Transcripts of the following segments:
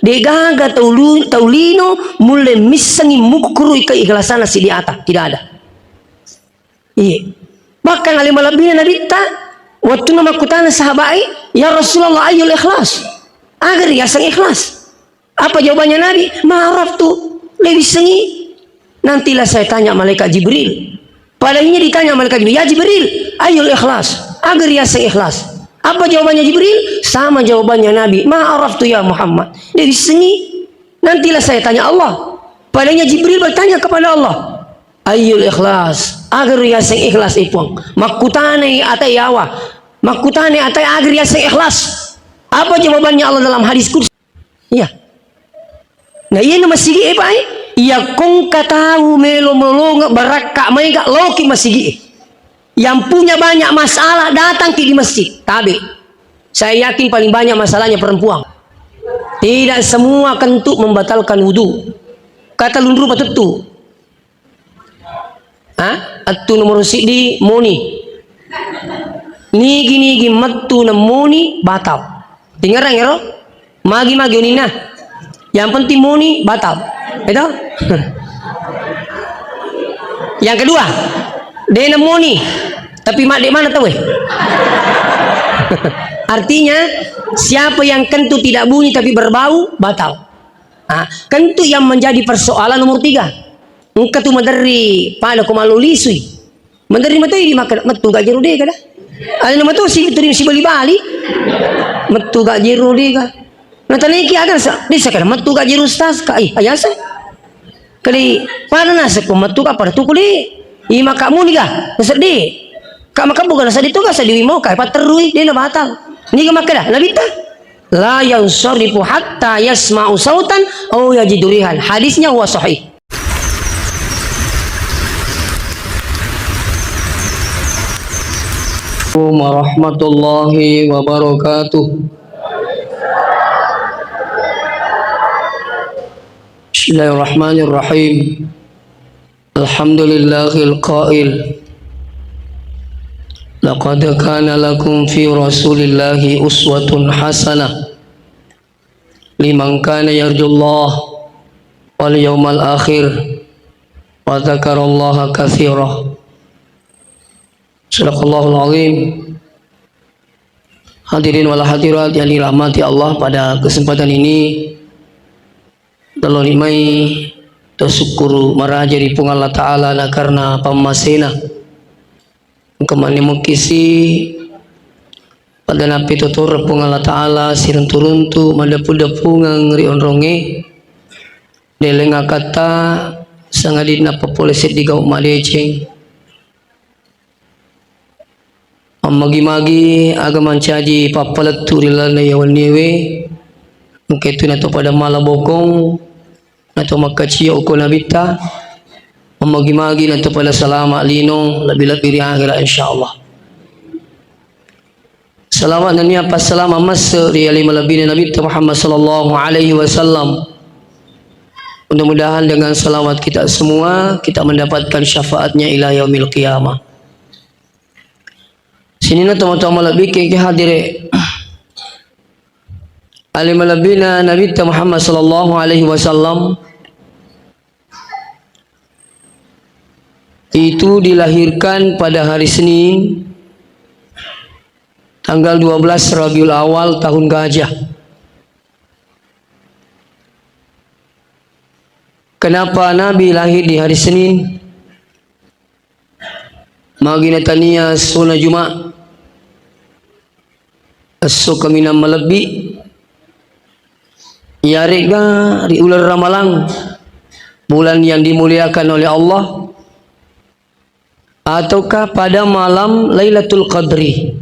Degaga taulino mulai misangi mukru keikhlasan si di atas tidak ada. Iya. Bahkan alim malabina Nabi ta waktu nama kutana sahabai, ya Rasulullah ayul ikhlas. Agar ya sang ikhlas. Apa jawabannya Nabi? Maaf tuh, lebih sengi. Nantilah saya tanya malaikat Jibril. Padahal ditanya malaikat Jibril, ya Jibril, ayul ikhlas. Agar ya sang ikhlas. Apa jawabannya Jibril? Sama jawabannya Nabi. Ma'araf tu ya Muhammad. Dia disengi. Nantilah saya tanya Allah. Padahal Jibril bertanya kepada Allah. Ayyul ikhlas. Agar ya sing ikhlas ipong. Makutane atai yawa. Makutane atai agar ya sing ikhlas. Apa jawabannya Allah dalam hadis kursi? Iya. Nah iya nama sigi apa ai? Iya kong katahu melo baraka mereka loki masigi. Yang punya banyak masalah datang di masjid. Tapi saya yakin paling banyak masalahnya perempuan. Tidak semua kentut membatalkan wudu. Kata lundru betul. Atu nomor sidi moni. Nigi matu namoni batal. Dengar ya ro? Magi unina. Yang penting moni batal. Itu? Yang kedua, dia moni. Tapi mak di mana tahu? Artinya siapa yang kentut tidak bunyi tapi berbau batal. Kentut yang menjadi persoalan nomor 3. Engkau tu madari pada kumalu lisui. Madari matui dimakan metu gak jeru deh kada. Ada nama tu si bali. Metu gak jeru deh kada. Natani ki akan bisa kada metu gak jeru stas ka ayasa. Kali pada nasa ko metu ka pada tu kuli. Ima kamu ni ka sedih. Kak maka bukan nasa dito ka sa diwi mo kay paterui di na batal. Ni ka makada labita. La yansarifu hatta yasma'u sautan aw yajidu rihan. Hadisnya huwa sahih. Warahmatullahi wabarakatuh. Bismillahirrahmanirrahim. Alhamdulillahil qail. Laqad kana lakum fi Rasulillahi uswatun hasanah liman kana yarjullah wal yawmal akhir wa dzakarallaha katsira. Sadaqallahul azim. Hadirin wal hadirat yang dirahmati Allah, pada kesempatan ini dalonimai tasukuru maraja di pung Allah Ta'ala na karena pamasena kemana mukisi pada napi tutur pung Allah Ta'ala sirun turuntu madapu-dapungang rion ronge delenga kata sangadid na papolisit di gau madeceng magi-magi agaman caji papalatu rilana yawan niwe mungkin nato pada malabokong nato makaciyo ko nabita magi-magi nato pada salama linong labi-labi rihangira insyaallah. Salamat na niya pasalama mas riyali malabi na Nabi Muhammad sallallahu alaihi wasallam. Mudah-mudahan dengan salawat kita semua kita mendapatkan syafaatnya ila yaumil qiyamah. Sini na teman-teman malabi ke hadire ali malabi na Nabi Muhammad sallallahu alaihi wasallam itu dilahirkan pada hari Senin tanggal 12 Rabiul Awal tahun Gajah. Kenapa Nabi lahir di hari Senin? Magi natania sunah Jumat suka minam melebi yarega di ular Ramalang, bulan yang dimuliakan oleh Allah, ataukah pada malam Lailatul Qadri,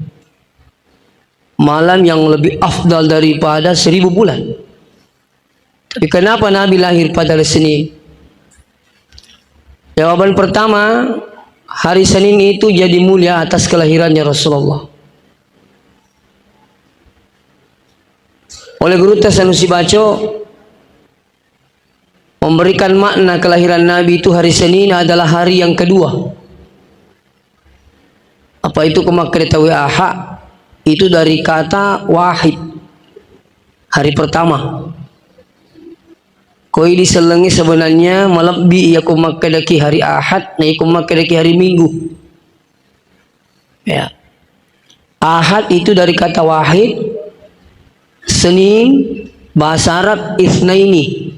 malam yang lebih afdal daripada 1000 bulan. Tapi kenapa Nabi lahir pada hari Senin? Jawaban pertama, hari Senin itu jadi mulia atas kelahirannya Rasulullah. Oleh guru Sanusi Baco memberikan makna kelahiran Nabi itu hari Senin adalah hari yang kedua. Apa itu kemakritai itu dari kata wahid, hari pertama. Koi diselengi sebenarnya malabbi ya kumakadaki hari Ahad na kumakadaki hari Minggu. Ya. Ahad itu dari kata wahid, Senin bahasa Arab Itsnaini.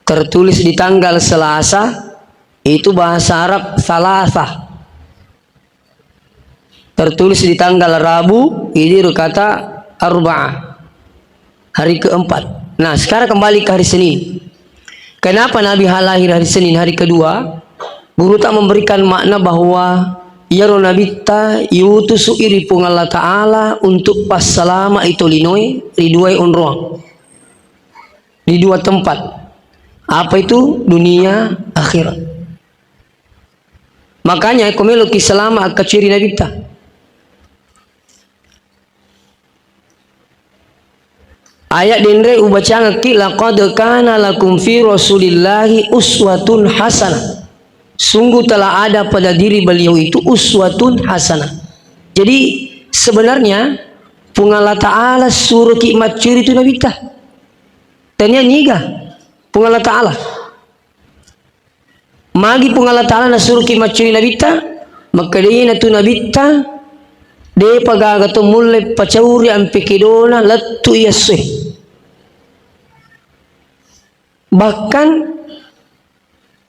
Tertulis di tanggal Selasa itu bahasa Arab Salasa. Tertulis di tanggal Rabu ini kata Arba'ah. Hari keempat. Nah, sekarang kembali ke hari Senin. Kenapa Nabi lahir hari Senin, hari kedua? Guru tak memberikan makna bahwa ya Nabi ta yutusu iri pung Allah Ta'ala untuk pas selama itu linoi di dua unruang. Di dua tempat. Apa itu? Dunia akhirat. Makanya komeloki selama akaciri Nabi ta. Ayat dendre ubaca ngaki laqad kana lakum fi rasulillahi uswatun hasanah. Sungguh telah ada pada diri beliau itu uswatun hasanah. Jadi sebenarnya pungala ta'ala suruh kimat curi itu Nabi ta. Tanya niga pungala ta'ala. Magi pungala ta'ala na suruh kimat curi Nabi ta, maka dia tu Nabi ta de pagaga to mulle pacauri ampikidona lattu yasih. Bahkan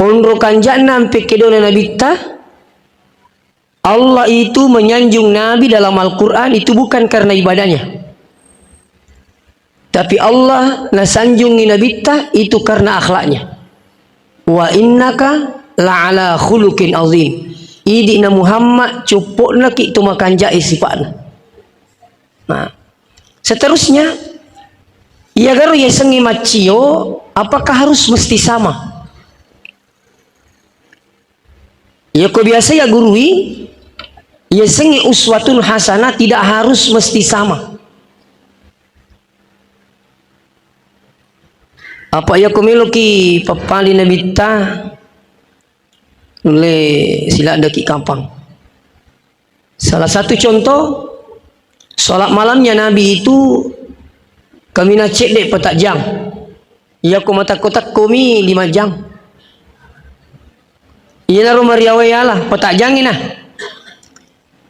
onro kanjana ampikidona Nabi ta, Allah itu menyanjung Nabi dalam Al-Quran itu bukan karena ibadahnya, tapi Allah nasanjungi Nabi ta itu karena akhlaknya. Wa innaka la'ala khuluqin azim. Idina Muhammad cupukna ki tu makan jai sifatna. Nah, seterusnya ya garu ya sengi macio, apakah harus mesti sama? Ya kau biasa ya gurui, ya sengi uswatun hasanah tidak harus mesti sama. Apa ya kau meluki papali Nabi ta oleh sila daki kampang. Salah satu contoh sholat malamnya Nabi itu kami nak cek dek petak jam. Ya ko mata kotak komi 5 jam. Iya rumah riawayalah petak jam ina.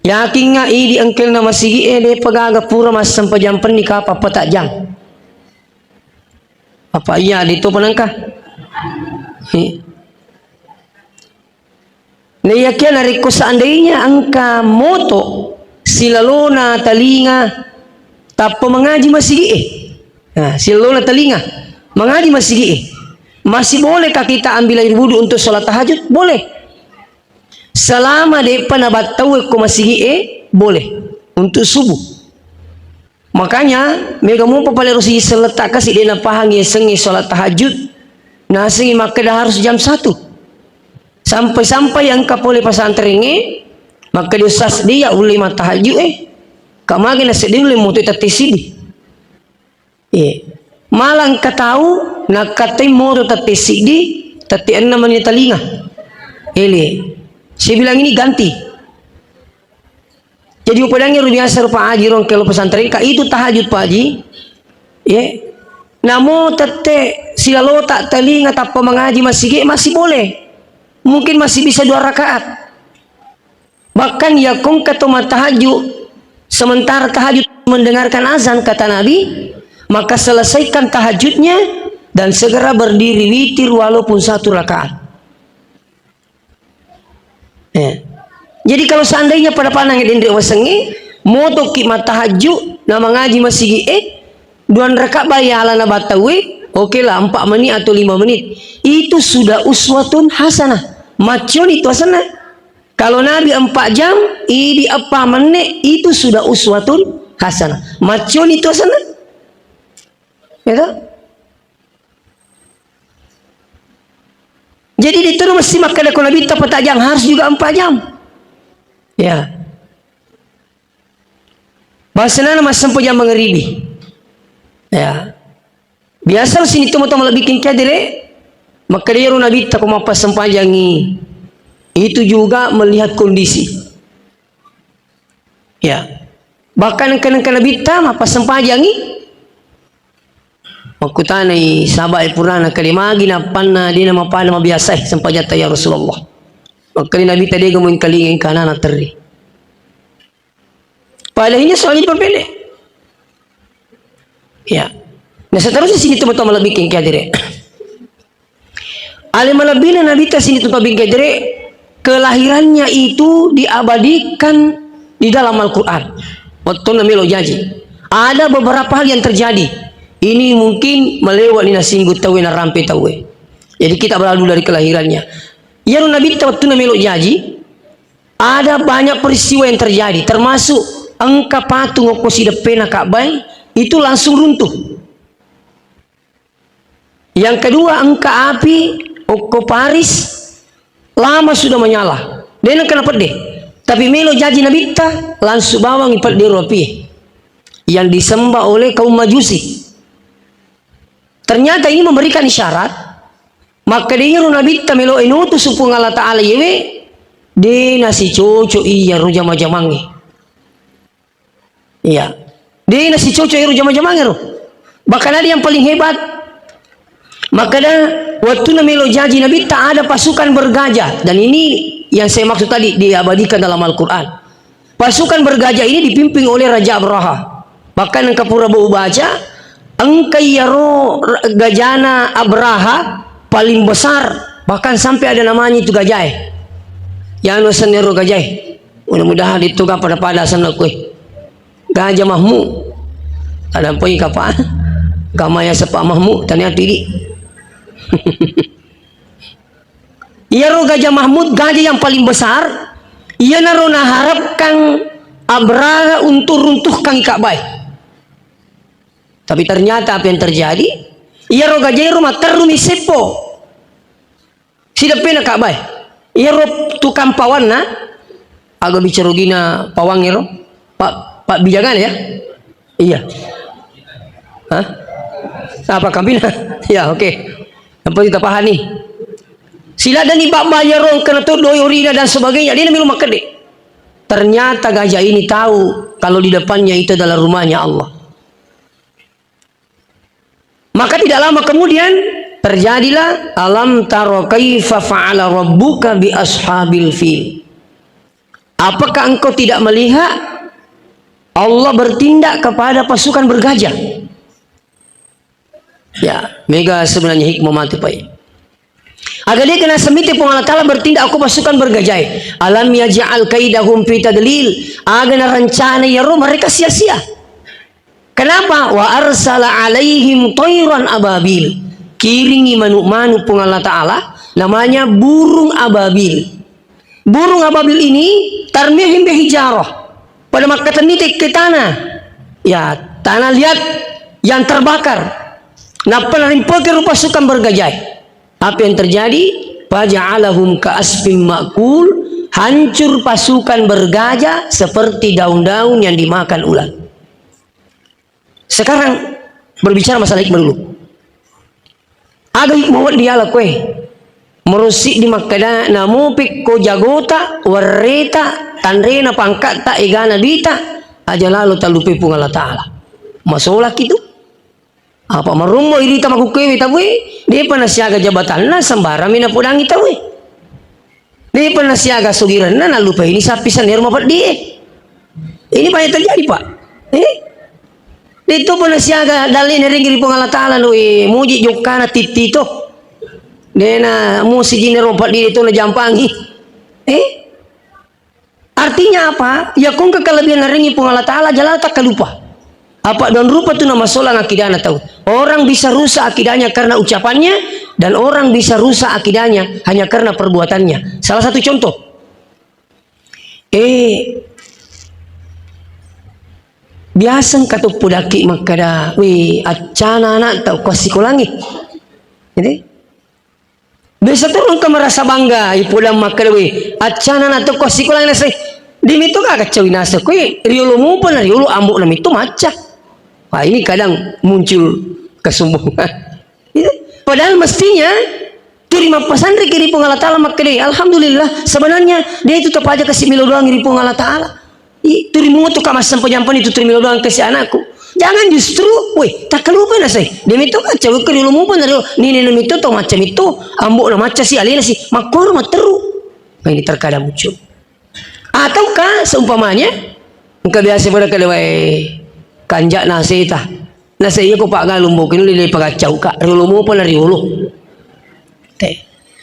Yakin nga di angkel na masigi de pagaga pura mas sampai jam pernikah apa petak jam. Apa iya dito panangka? Nayakian hari ko seandainya angka moto silalona talinga tapo mengaji masigi nah, silalona talinga mengaji masigi masih bolehkah kita ambil air wudu untuk sholat tahajud? Boleh. Selama de panabat tahu ko masigi boleh untuk subuh. Makanya mega mau papale rosi seletak kasih dia pahangi sengi sholat tahajud nah sengi maka dah harus jam 1 sampai yang kapoleh pesantren ini maka dia sas dia ulama tahajud kamagi na seding limu tu tatisidi malang katau nak katai mo tu tatisidi tati enam menit talinga ele saya bilang ini ganti jadi upadangnya biasa rupa haji rong kalau pesantren ka itu tahajud Pak Haji namo tete silalo tak talinga tak mengaji masih boleh. Mungkin masih bisa 2 rakaat. Bahkan ya kong ketoma tahajud sementara tahajud mendengarkan azan kata Nabi, maka selesaikan tahajudnya dan segera berdiri witir walaupun 1 rakaat. Jadi kalau seandainya pada panang dendek wasengi moto kimat tahajud nama ngaji masih 2 rakaat bayala na batawi. Oke lah 4 menit atau 5 menit itu sudah uswatun hasanah macun itu hasanah. Kalau Nabi 4 jam ini 4 menit itu sudah uswatun hasanah macun itu hasanah ya tak? Jadi diterus mesti maka ada Nabi tak jam harus juga 4 jam ya bahasanya mas sampai jam mengeribi ya. Biasa sini teman-teman bikin kadire maka dia Nabi tak mau pas sempajangi itu juga melihat kondisi ya bahkan kan Nabi tak mau pas sempajangi Makutanay sabay purana kalimagi na panna di na mapana mabiasa sampai jata ya Rasulullah. Makali Nabi tadi gamuin kalingin kanan terri. Padahalnya soalnya berbeda. Ya. Nah seterusnya sini teman-teman lebih kengkaya dire. Alimalabina Nabi ta sini tuh tabing dire kelahirannya itu diabadikan di dalam Al-Quran. Waktu namelo janji. Ada beberapa hal yang terjadi. Ini mungkin melewati nasinggut tawe na rampe tawe. Jadi kita berlalu dari kelahirannya. Ya Nabi waktu namelo janji. Ada banyak peristiwa yang terjadi. Termasuk angka patung okosi depena Ka'bah itu langsung runtuh. Yang kedua angka api Oko Paris lama sudah menyala. Dia kenapa deh? Tapi melo janji Nabi ta langsung bawang ipat di Eropa yang disembah oleh kaum Majusi. Ternyata ini memberikan isyarat. Maka dia Nabi ta melo inutu supung Allah Ta'ala yewe dia nasi cocok iya rujama jamangi. Iya. Dia nasi cocok iya rujama jamangi roh. Bahkan ada yang paling hebat. Maka dah waktu namelo janji Nabi tak ada pasukan bergajah, dan ini yang saya maksud tadi diabadikan dalam Al-Quran. Pasukan bergajah ini dipimpin oleh Raja Abraha. Bahkan engkau pura baca engkau yaro gajana Abraha paling besar, bahkan sampai ada namanya itu gajah. Yang nusanero gajah. Mudah-mudahan itu pada sana kue. Gajah Mahmud. Ada poin kapan? Kamaya sepak Mahmud tanya tadi. Ia ro Gajah Mahmud, gajah yang paling besar. Ia narona harapkan Abraha untuk runtuhkan Ka'bah. Tapi ternyata apa yang terjadi? Ia ro gajah rumah terumi sepo. Sida pena Ka'bah. Ia ro tukang pawan na. Agak bicara gina pawang ro. Pak bijangan ya? Iya. Hah? Apa kambina? Ya, oke. Apa kita paham nih? Sila dan ibak bayarong kena tu doyorina dan sebagainya. Dia namanya rumah kedek. Ternyata gajah ini tahu kalau di depannya itu adalah rumahnya Allah. Maka tidak lama kemudian terjadilah alam taro kaifa fa'ala rabbuka bi ashabil fil. Apakah engkau tidak melihat Allah bertindak kepada pasukan bergajah? Ya, mega sebenarnya hikmah mati pai. Agar dia kena semiti pun Allah Ta'ala bertindak aku pasukan bergajah. Alam yaj'al kaidahum fi tadlil. Agar rencana yaro mereka sia-sia. Kenapa? Wa arsala alaihim tayran ababil. Kiringi manu-manu pun Allah Ta'ala namanya burung ababil. Burung ababil ini tarmihim bihijarah. Pada maka nitik ke tanah. Ya, tanah liat yang terbakar. Nah penarimpake rupa pasukan bergajah. Apa yang terjadi? Faja'alahum ka'asfim ma'kul. Hancur pasukan bergajah seperti daun-daun yang dimakan ulat. Sekarang berbicara masalah hikmah dulu. Ada hikmah dia lah kue. Merusik di Makkah namupik ko jagota warreta tandrena pangkat tak egana dita aja lalu talupi pun Allah Ta'ala. Masalah gitu. Apa marumbo iri tamaku kewe tawe dia pernah siaga jabatan na sambara mina podang itawe dia pernah siaga sugiran na lupa ini sapi sanir mapat dia ini banyak terjadi pak itu pernah siaga dalin ringgiri pun Allah Ta'ala lui muji jokana titi to dena musi jiner mapat dia itu na jampangi artinya apa ya kung kekelebihan ringi pun Allah Ta'ala jalan tak kelupa. Apa dan rupa tu nama solang akidahnya tahu. Orang bisa rusak akidahnya karena ucapannya dan orang bisa rusak akidahnya hanya karena perbuatannya. Salah satu contoh. Biasa kata pudaki makada we acana anak tahu kasih kulangi. Jadi biasa tu orang merasa bangga ipudam makada we acana anak tahu kasih kulangi nasi. Demi itu kagak cewek nasi kue riolo mumpun riolo ambuk nam itu macam. Wah ini kadang muncul kesombongan. Padahal mestinya terima pesan dari Allah Ta'ala maka deh. Alhamdulillah sebenarnya dia itu tetap aja kasih milo doang dari Allah Ta'ala. Terima tu kamas penyampaian itu terima doang kasih anakku. Jangan justru, weh, tak kelupa na say. Demi itu kan cewek ke dulu mumpan dari nini nini itu atau macam itu, ambok na macam si alina si makor materu. Nah, ini terkadang muncul. Ataukah seumpamanya, engkau biasa pada kelewai kanjak nasi tah. Nasi iya ko pak galumbo kini lili pagacau kak riulu mumpan dari riulu.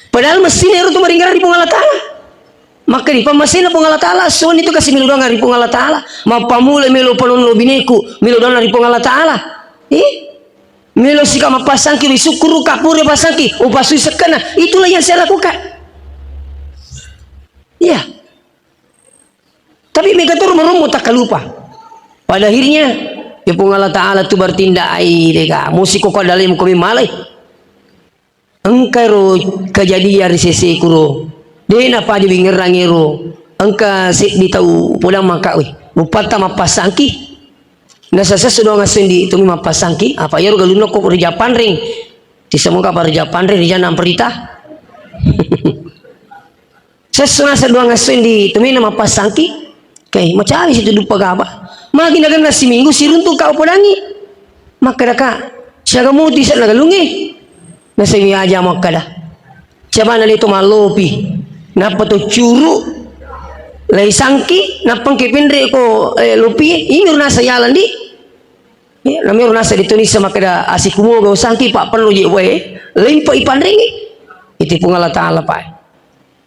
Padahal mesin itu tuh meringgar di Allah Ta'ala. Maka di pemasin pung Allah Ta'ala son itu kasih milu doang dari pung Allah Ta'ala. Mapamule milu panon lo bineku milu doang dari pung Allah Ta'ala. Milu sika mapasangki bisukuru kapure pasangki upasui sekena itulah yang saya lakukan. Iya. Tapi mereka tuh merumut tak lupa. Pada akhirnya ya pung Allah Ta'ala tu bertindak ai deka musiko ko dalam kami malai. Engkau kejadian sesi kuro. Dia napa di bingerangiro. Engkau di tahu pulang maka upata mapasangki. Nasa sudah ngasundi itu mapasangki. Apa ya galunok ko kerja panring. Di semoga kerja panring di janam perita. Sesuna sedua ngasundi itu nama mapasangki. Kayak macam situ dupa gaba. Magi nagan nasi minggu siruntu kau podangi. Maka daka siaga muti sa nagalungi. Nasa mi aja makada. Siapa nali itu malopi. Napa tu curu. Lai sangki. Napa kipindri ko lupi. Ini nasa yalan di. Nami nasa dito ni sa makada asikumo gau sangki pak perlu je we. Limpa ipan ringi. Itu pun Allah Ta'ala pak.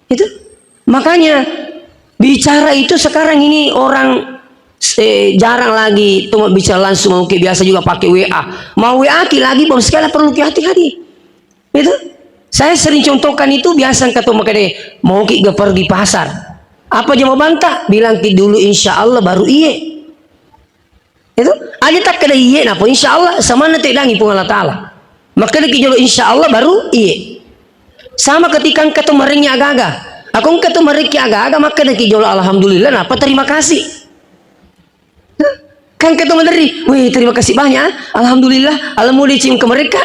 Itu. Makanya bicara itu sekarang ini orang jarang lagi tuh bicara langsung. Mungkin biasa juga pakai WA. Mau WA lagi bang sekali perlu hati-hati. Itu saya sering contohkan itu biasa kata makanya mau kita pergi pasar apa aja mau bantah bilang ki dulu insya Allah baru iye itu aja tak kena iye napa insya Allah sama nanti dangi pun Allah Ta'ala maka ki dulu insya Allah baru iye sama ketika kata meringnya agak-agak aku kata meringnya agak-agak maka ki dulu alhamdulillah napa terima kasih kan kata menteri wih terima kasih banyak alhamdulillah alhamdulillah cium ke mereka.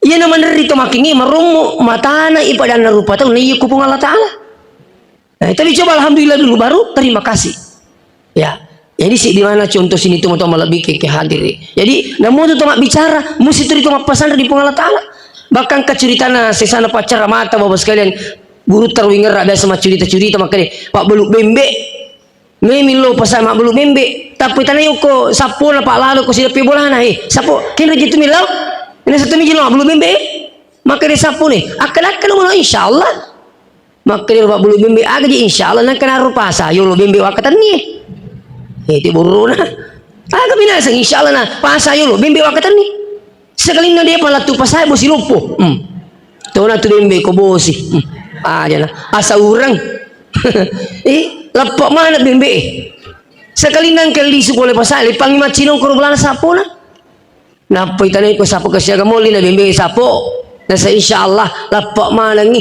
Iya nama dari itu makingi merumu matana ibadah rupa tahu nih kupung Allah Ta'ala. Nah, tapi coba alhamdulillah dulu baru terima kasih. Ya, jadi sih di mana contoh sini tuh mau lebih ke hadir. Jadi namun itu mak bicara mesti itu mak pesan dari Allah Ta'ala. Bahkan kecuritana sesana pacar mata bapak sekalian guru terwinger ada sama cerita-cerita makanya Pak Beluk Bembe. Memilo pesan mak Beluk Bembe. Tapi tanah yuko sapu lah Pak lalu ko sila pibola na sapu kini gitu milau. Ini satu minggu belum bembe, maka dia sapu nih. Akan mau insya Allah, maka dia belum bembe agak di insya Allah nak kena rupa saya lo bembe wakatan nih. Itu buru na, agak binasa insya Allah na pas saya lo bembe wakatan nih. Sekali dia palatu pas saya bosi lupo, tuh na tu bembe ko bosi, aja na asa orang, lepak mana bembe? Sekali nang kali boleh pas saya, panglima Cina korban sapu na. Napa itanya ko sapo kasi aga moli na bimbi sapo nasa insyaallah lapak mana nih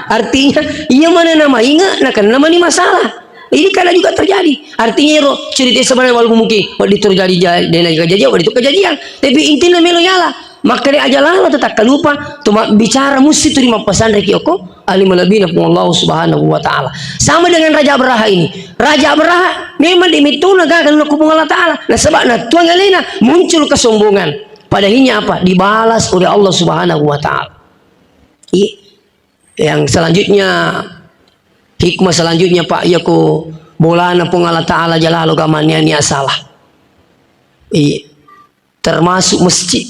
artinya iya mana nama ingat nak nama ini masalah ini kadang juga terjadi artinya ro cerita sebenarnya walaupun mungkin waktu itu terjadi dan kejadian waktu itu kejadian tapi intinya melo nyala maka dia aja lah tetap kelupa tuh bicara mesti terima pesan dari Kyoko alim lebih pun Allah Subhanahu Wa Taala sama dengan Raja Abraha ini Raja Abraha memang dimituna gagal nakupung Allah Taala nah sebab nah tuang alina muncul kesombongan padahal apa dibalas oleh Allah Subhanahu Wa Taala yang selanjutnya hikmah selanjutnya Pak Yako bolana pun Allah Taala jalalu gamannya ni salah termasuk masjid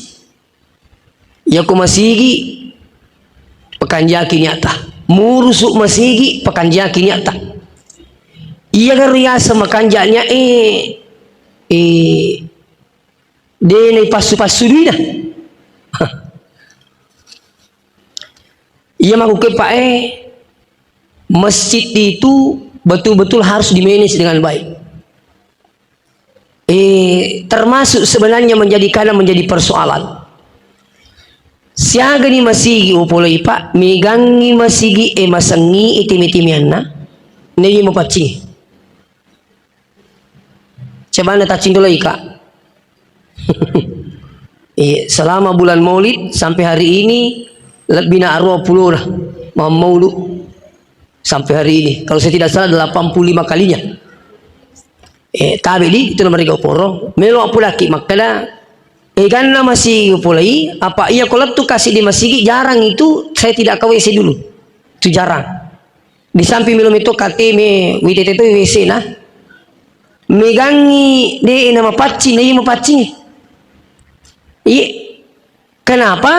Yako masigi pekanjaki nyata murusuk masigi pekanjaki nyata iya gariasa makanjaknya dene pasu-pasu dina iya maku pak masjid itu betul-betul harus dimanage dengan baik termasuk sebenarnya menjadi persoalan siaga ni masigi upoloi pak megangi masigi masangi itim-itimianna nevi mapacing coba anda tacing dulu ika selama bulan Maulid sampai hari ini lebih nak 20 lah maulud sampai hari ini kalau saya tidak salah 85 kalinya tabi di itu nomor 30 melo apulaki makala kan masih pulai apa iya kalau tuh kasih di masigi jarang itu saya tidak ke WC dulu itu jarang di samping minum itu KTM WTT itu WC nah megangi de nama pacing nih mau pacing iya kenapa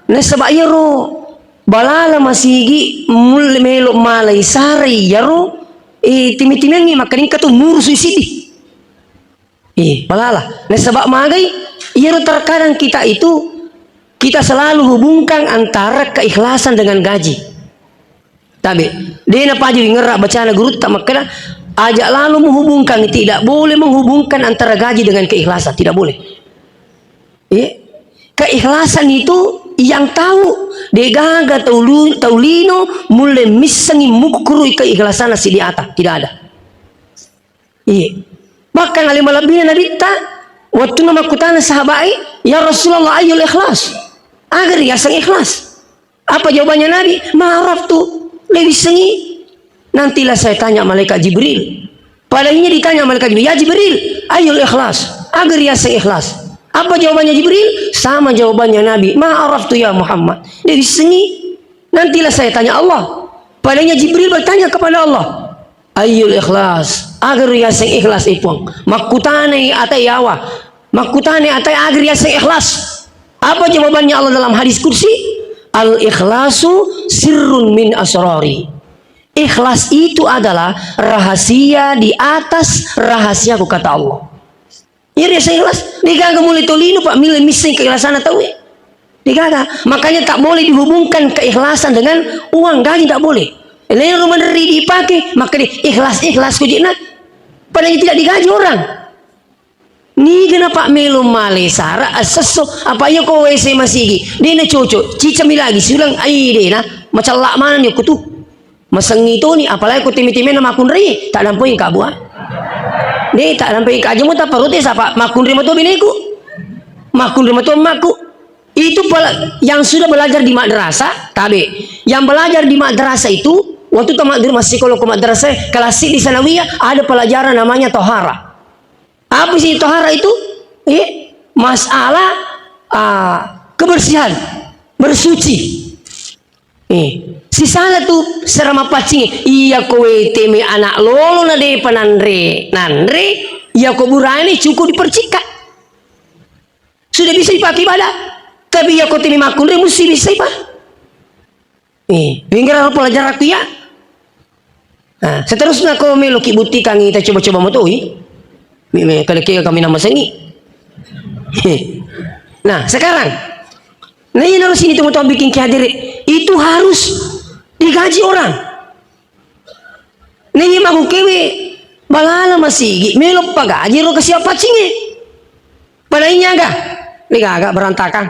nah sebab iya ro balala masigi mul melo malai sari ya ro timi-timian ni makanin ka tu muru suicidi balala nah sebab magai iya terkadang kita itu kita selalu hubungkan antara keikhlasan dengan gaji tapi dia napa aja ngerak bacaan guru tak makanya ajak lalu menghubungkan tidak boleh menghubungkan antara gaji dengan keikhlasan tidak boleh keikhlasan itu yang tahu degaga taulino mulai misangi mukuru keikhlasan si di atas tidak ada bahkan alim malabina nabi ta waktu nama kutana sahabai ya Rasulullah ayul ikhlas agar ya sang ikhlas apa jawabannya Nabi maaf tuh lebih sengi nantilah saya tanya malaikat Jibril padahal ditanya malaikat Jibril ya Jibril ayul ikhlas agar ya sang ikhlas apa jawabannya Jibril sama jawabannya Nabi maaf tuh ya Muhammad lebih sengi nantilah saya tanya Allah padahal Jibril bertanya kepada Allah ayul ikhlas agar ya sang ikhlas ipong makutane atai yawa makutane atai agar ya sang ikhlas apa jawabannya Allah dalam hadis kursi al ikhlasu sirrun min asrari ikhlas itu adalah rahasia di atas rahasiaku kata Allah ya dia sang ikhlas digaga mulai tolino pak milih misi keikhlasan atau digaga makanya tak boleh dihubungkan keikhlasan dengan uang gaji tak boleh lain rumah dari dipakai maka dia ikhlas kujina padahal tidak digaji orang ni kenapa melu male sara aseso apa ya kau WC masih dia na cocok cicami lagi silang ai dia na macam lak mana ni kutu masang itu ni apalagi ku timi-timi na makun ri tak nampai ka buah dia tak nampai ka aja mu tak protes apa makun ri matu bineku makun ri matu makku itu yang sudah belajar di madrasah tabe yang belajar di madrasah itu waktu tamat di rumah psikolog madrasah klasik di sanawiyah ada pelajaran namanya tohara apa sih tohara itu masalah kebersihan bersuci si salah tuh serama pacing iya kowe teme anak lolo na de panandre iya ko burani cukup dipercikat sudah bisa dipakai ibadah tapi ya ko teme makundre mesti bisa ibadah pinggir pelajaran aku ya seterusnya kau meluki bukti kami kita coba-coba motoi kalau kami nama sengi nah sekarang nah ini harus ini teman-teman bikin kehadir itu harus digaji orang nah ini mahu kewe balala masih melok pagaji lo ke siapa cinge padahal ini agak berantakan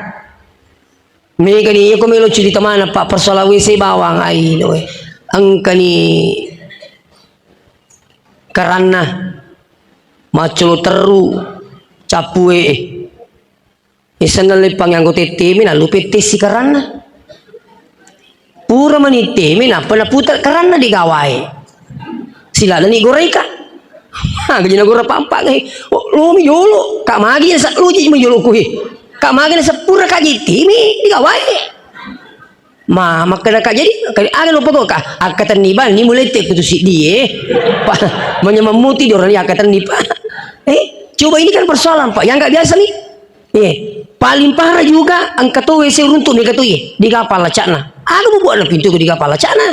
mereka ni aku melo cerita mana pak persoalan WC bawang ai angka ni karena macul teru capue isana lepang yang gote temi na lupe tesi karena pura mani temi na pernah putar karena digawai sila ni goreka gajina gora pampak lo mi yolo kak magi sa luji mi yolo kuhi kak magi sa pura kaji temi digawai maka jadi ada lupa kok akatan niban ni mulai tek putus dia pak menyemuti di orang akatan niban coba ini kan persoalan pak yang nggak biasa nih paling parah juga angkat tuh WC runtuh nih katu di kapal cakna aku buat pintu di kapal cakna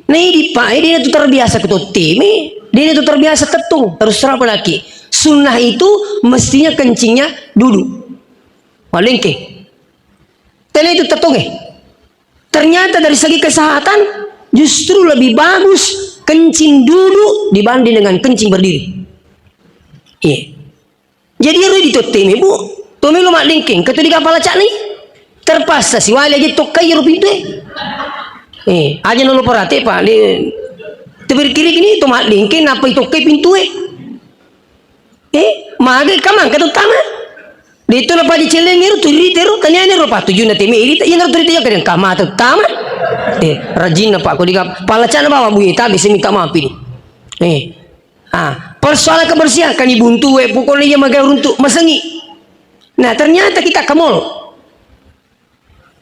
nih di pak dia itu terbiasa ketut timi dia itu terbiasa tetung terus serapa lagi sunnah itu mestinya kencingnya duduk walengke tele itu tetung ternyata dari segi kesehatan justru lebih bagus kencing duduk dibanding dengan kencing berdiri. Jadi harus ditutimi bu. Tumi lu mak lingking. Ketu di kapal cak nih terpaksa si wali aja tokai rupi itu. Aja nulu perhati pak. Tebir kiri gini tu mak lingking apa itu tokai pintu mage kamang ketu taman. Dito na pa di celengero turitero tanya ni rupa tujuh na timi iri ina turite ya keren kama tu tama rajin na pa ko diga palacana bawa bu ita bisa minta maaf ini Persoalan kebersihan kan ibuntu pokoknya ia magai untuk masengi. Nah ternyata kita ke mall.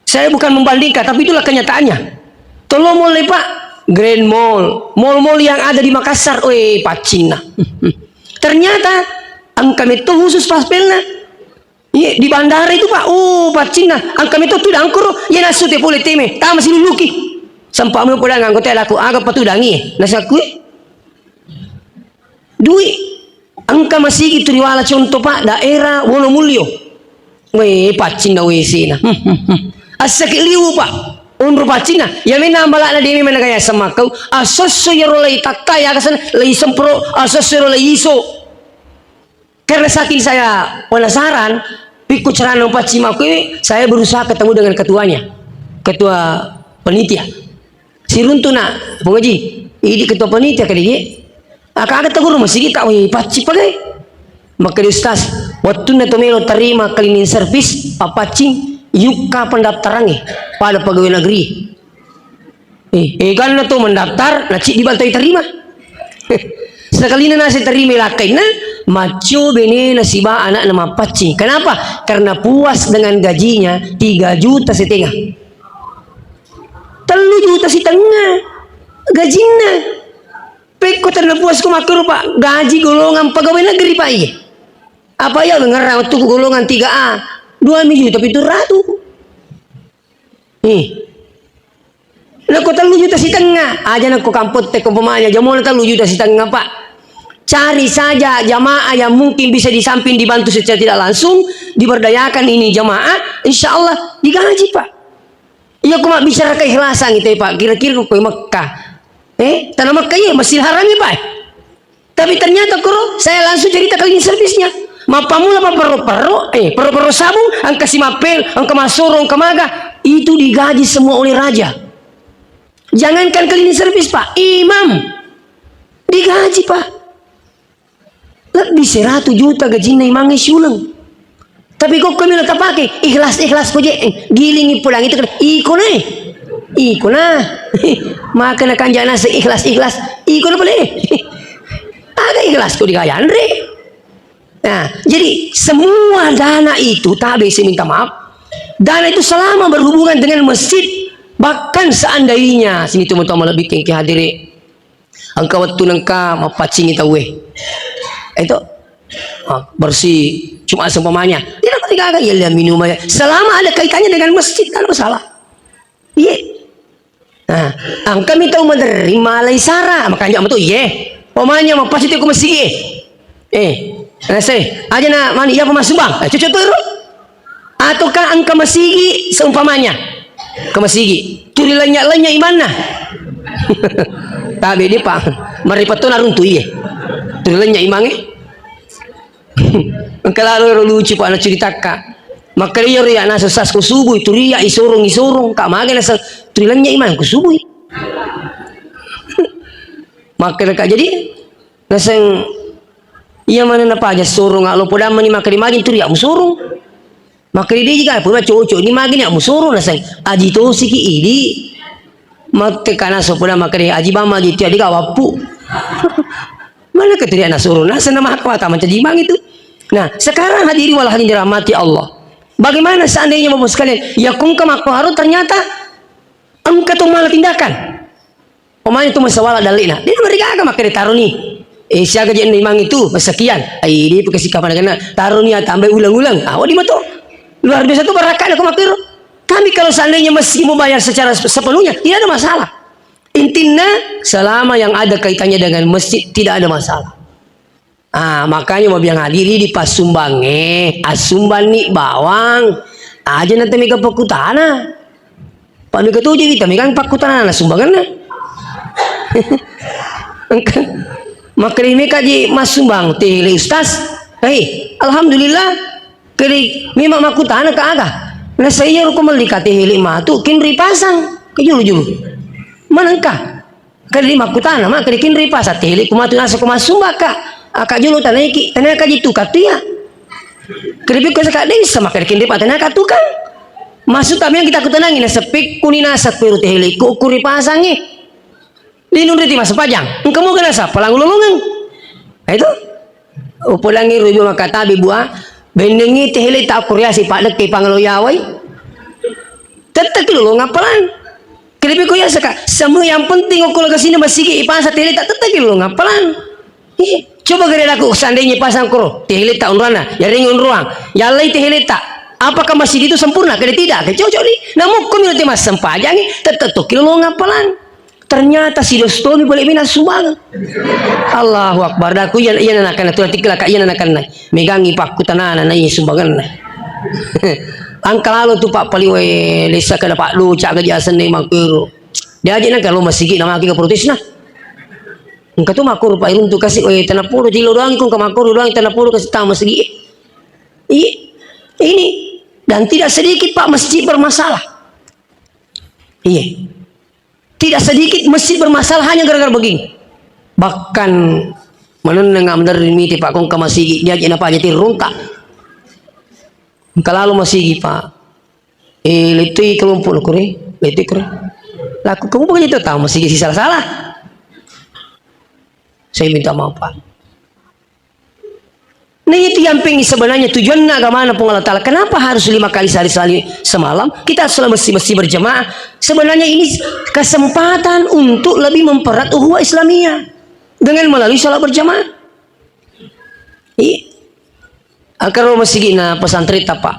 Saya bukan membandingkan, tapi itulah kenyataannya. Tolong mall Pak, Grand Mall, mall-mall yang ada di Makassar, pacina. Ternyata angka itu khusus paspelna. Iya, di bandara itu Pak, pacina. Angka itu tuh dangkuro, ya nasu te pole teme, tak masih luluki. Sampai mau pulang anggota laku agak patudangi, nasakui. Duit angka masih itu riwala contoh Pak daerah Wonomulyo pacina wesina asakit liu Pak unru pacina ya mena ambala na demi mana kaya sama kau asoso yaro lay takta ya kasan lay sempro asoso yaro lay iso karena saking saya penasaran pikut cerana pacima saya berusaha ketemu dengan ketua panitia si runtuna pengaji ini ketua panitia kali agak tegur masih kita paci pakai maka di ustaz waktu natomelo terima cleaning service papacing yuka pendaftarannya pada pegawai negeri kan na to mendaftar na dibantai terima sekali na nasi terima lakai na maco bene nasiba anak nama pacing kenapa karena puas dengan gajinya 3,5 juta 3 juta setengah gajinya peko terlepas ko makro Pak gaji golongan pegawai negeri Pak iya apa ya dengar waktu golongan 3A 2 juta tapi itu ratu nak ko 3,5 juta aja nak ko kamput te kompomanya jamon 3,5 juta Pak cari saja jamaah yang mungkin bisa di samping dibantu secara tidak langsung diberdayakan ini jamaah insya Allah digaji Pak iya ko mak bicara keikhlasan gitu Pak kira-kira ko Mekah tanah Mekah ya masih haram ya Pak tapi ternyata kuro saya langsung cerita cleaning service-nya mapamula apa perro sabung angka si mapel angka masoro angka maga itu digaji semua oleh raja jangankan cleaning service Pak imam digaji Pak lebih 100 juta gajinya imamnya sulang tapi kok kami tak pakai ikhlas kok gilingi pulang itu kan Iko na maka na kanjana sa ikhlas iko na pala ada ikhlas ko di kaya Andre nah jadi semua dana itu tak bisa minta maaf dana itu selama berhubungan dengan masjid bahkan seandainya sini teman-teman lebih kengki hadiri angka waktu nangka mapacing itu itu bersih cuma seumpamanya tidak ketika ya minum aja selama ada kaitannya dengan masjid tak ada masalah iya. Nah, angka minta menerima laisara makanya tuh pemanya mau pasti aku masih saya aja na mani ya pemasubang cucu tuh ataukah angka masih seumpamanya ke masih turi lanya imana tapi dia Pak mari patuna runtu turi lanya imangnya angka lalu lucu Pak anak ceritakan maka dia ria nasa sas ko subuh itu ria isorong kak maga nasa tulilannya iman ko subuh maka kak jadi nasa iya mana napa aja sorong alo poda mani maka di magin itu ria musorong maka dia juga pura cocok ini magin ya musorong nasa aji to siki ini maka kana so poda maka dia aji bama gitu ya dia wapu mana keturia nasorong nasa nama kawata macam jimang itu nah sekarang hadiri walah hadirin dirahmati Allah. Bagaimana seandainya Bapak sekalian ya kung kamakpaharu ternyata engkau tuh malah tindakan pemain itu masalah dalina dia mereka agak makai taruh nih siaga jen imang itu sekian ini pakai sikapan karena taruh nih tambah ulang-ulang di mato luar biasa tuh berakat aku makai kami kalau seandainya masih mau bayar secara sepenuhnya tidak ada masalah intinya selama yang ada kaitannya dengan masjid tidak ada masalah. Makanya mau bilang hadiri di pasumbange asumban nih bawang aja nanti mega pakutana pak mega tuh jadi kita megang pakutana na sumbangan na maka ini kaji mas sumbang tele ustaz alhamdulillah kiri memang makutana ke aga nah saya ruko melika tele matu kinri pasang ke julu manangka kali makutana mak kiri kinri pasang tele kumatu nasa kumasumbaka akak julu tanaki tanaka jitu katia keripik ko sa kadeng sama kerkin di tanaka tukang masuk kami yang kita kutenangin na sepik kunina sa pero teheli ko kuri pasangi linun riti mas pajang engkau mau kena sa palangululungan Itu upulangi rujo makatabi buah bendengi tehele tak kuriasi pak dek pangaloyawai tetap dulu ngapalan kelebi ko ya saka semua yang penting aku laga sini masih ipasa tehele tak tetap dulu ngapalan coba gere aku seandainya pasang kuro tehele tak unrana ya ringun ruang ya lai tehele tak apakah masjid itu sempurna kada tidak cocok ni namun komuniti mas sempajangi tetap tu kilo ngapalan ternyata si dostomi boleh bina subang Allahu Akbar daku iya nanakan tu artikel kak iya nanakan megangi pak kutanana na iya sumbangan na angka lalu tu pak paliwe desa kada pak lu cak gajiasan ni makuru dia aja nak kalau masih nama kita protes nah engkau tu makuru pak irun tu kasih tanah puluh jilo doang kau makuru doang tanah puluh kasih tahu masih ini dan tidak sedikit pak masjid bermasalah iya. Tidak sedikit masjid bermasalah hanya gara-gara begini. Bahkan menenang menerima pak kong ke masjid dia jenapa aja tiruntak. Kalau masjid pak, letui kelompok kore, letui kore. Laku kamu bukan itu tahu masjid sih salah. Saya minta maaf pak. Nah itu yang pengen sebenarnya tujuan agama Allah Ta'ala. Kenapa harus 5 kali sehari semalam? Kita selalu mesti berjemaah. Sebenarnya ini kesempatan untuk lebih mempererat ukhuwah Islamiyah dengan melalui salat berjamaah. Iya. Kalau masjid na pesantren Pak.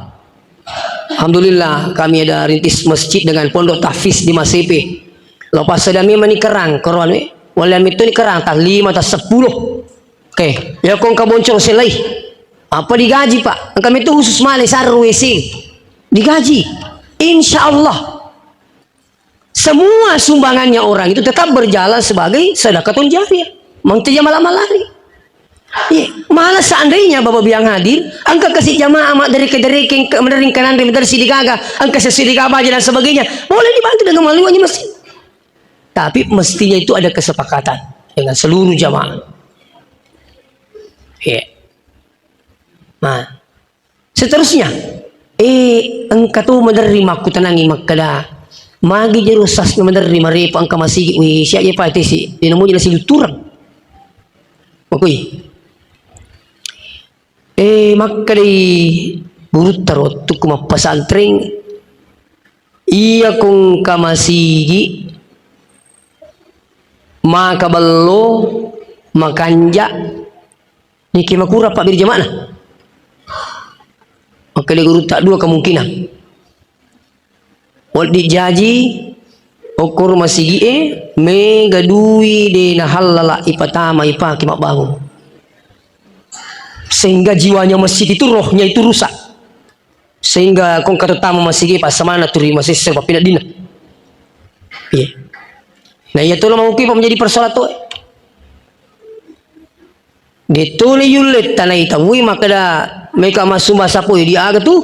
Alhamdulillah kami ada rintis masjid dengan pondok tahfiz di Masepe. Lepas sedami manikerang korwan walam itu ni kerang tak 5 tak 10. Oke, ya kong kaboncong selai. Apa digaji pak? Kami itu khusus malai saru WC. Digaji. Insya Allah. Semua sumbangannya orang itu tetap berjalan sebagai sedekahun jariyah. Mengtija malam-malari. Ya, malah seandainya bapak biang hadir, angka kasih jamaah amat dari kedereking menering kanan dari sidigaga, angka sesidigaga aja dan sebagainya, boleh dibantu dengan melalui masjid. Tapi mestinya itu ada kesepakatan dengan seluruh jamaah. Ya. Nah, seterusnya, engkau tu menerima aku tenangi makada, magi jerusas menerima repa angka masih, siapa je pati si, dinamo jelas si luturang, okey. Makadi burut tarot tu kuma pesantren, iya kong kamasigi, maka bello makanja. Niki makura pak birjamana. Maka dia guru tak dua kemungkinan. Wal dijaji okur masigi mega dui de na halala ipatama ipaki mak bangun. Sehingga jiwanya masjid itu rohnya itu rusak. Sehingga kong kata tamu masigi pas samana turi masih sebab pindah dina. Iya. Nah ya tu mau kipa menjadi persoalan tu. Dituli yulit tanah itawui maka dah mereka masuk masa pun dia agak tu.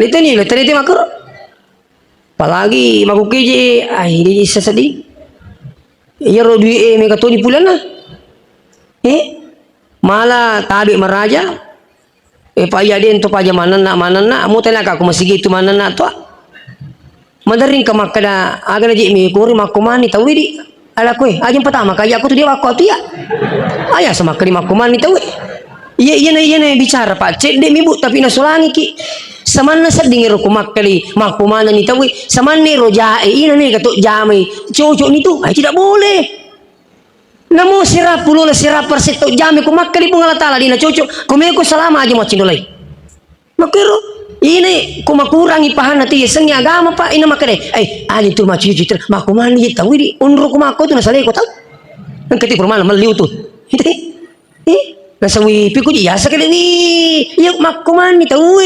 Lihat ni, lihat ni makro. Apalagi maku keje, ini sesedih. Ia rodui mereka tu di pulan lah. Malah tabi meraja. Payah dia untuk payah mana nak, mau tanya aku masih gitu mana nak tu. Madaring ke makna agak aja mikir maku mani tahu di. Ala kue, aja pertama kaya aku tu dia waktu tu ya. Ayah sama kelima kuman itu. Iya bicara pak. Cek dek mibu tapi nasulangi ki. Samana sedingin rukumak kali makumana ni tahu. Samane roja ina ni katuk jamai. Cocok ni tu, tidak boleh. Namo sirap puluh sirap perset tu jamai kumak kali pun Allah Taala dina cocok. Kumeku selama aja mau cindolai. Makero. Ini kuma kurangi pahan nanti sengi agama pak ina makade ani tu macu cuci makuman ni tahu di unru kuma aku tu nasalai ko tahu nang ketik permana meliu tu nasawi piku dia sekali ni yuk makuman ni tahu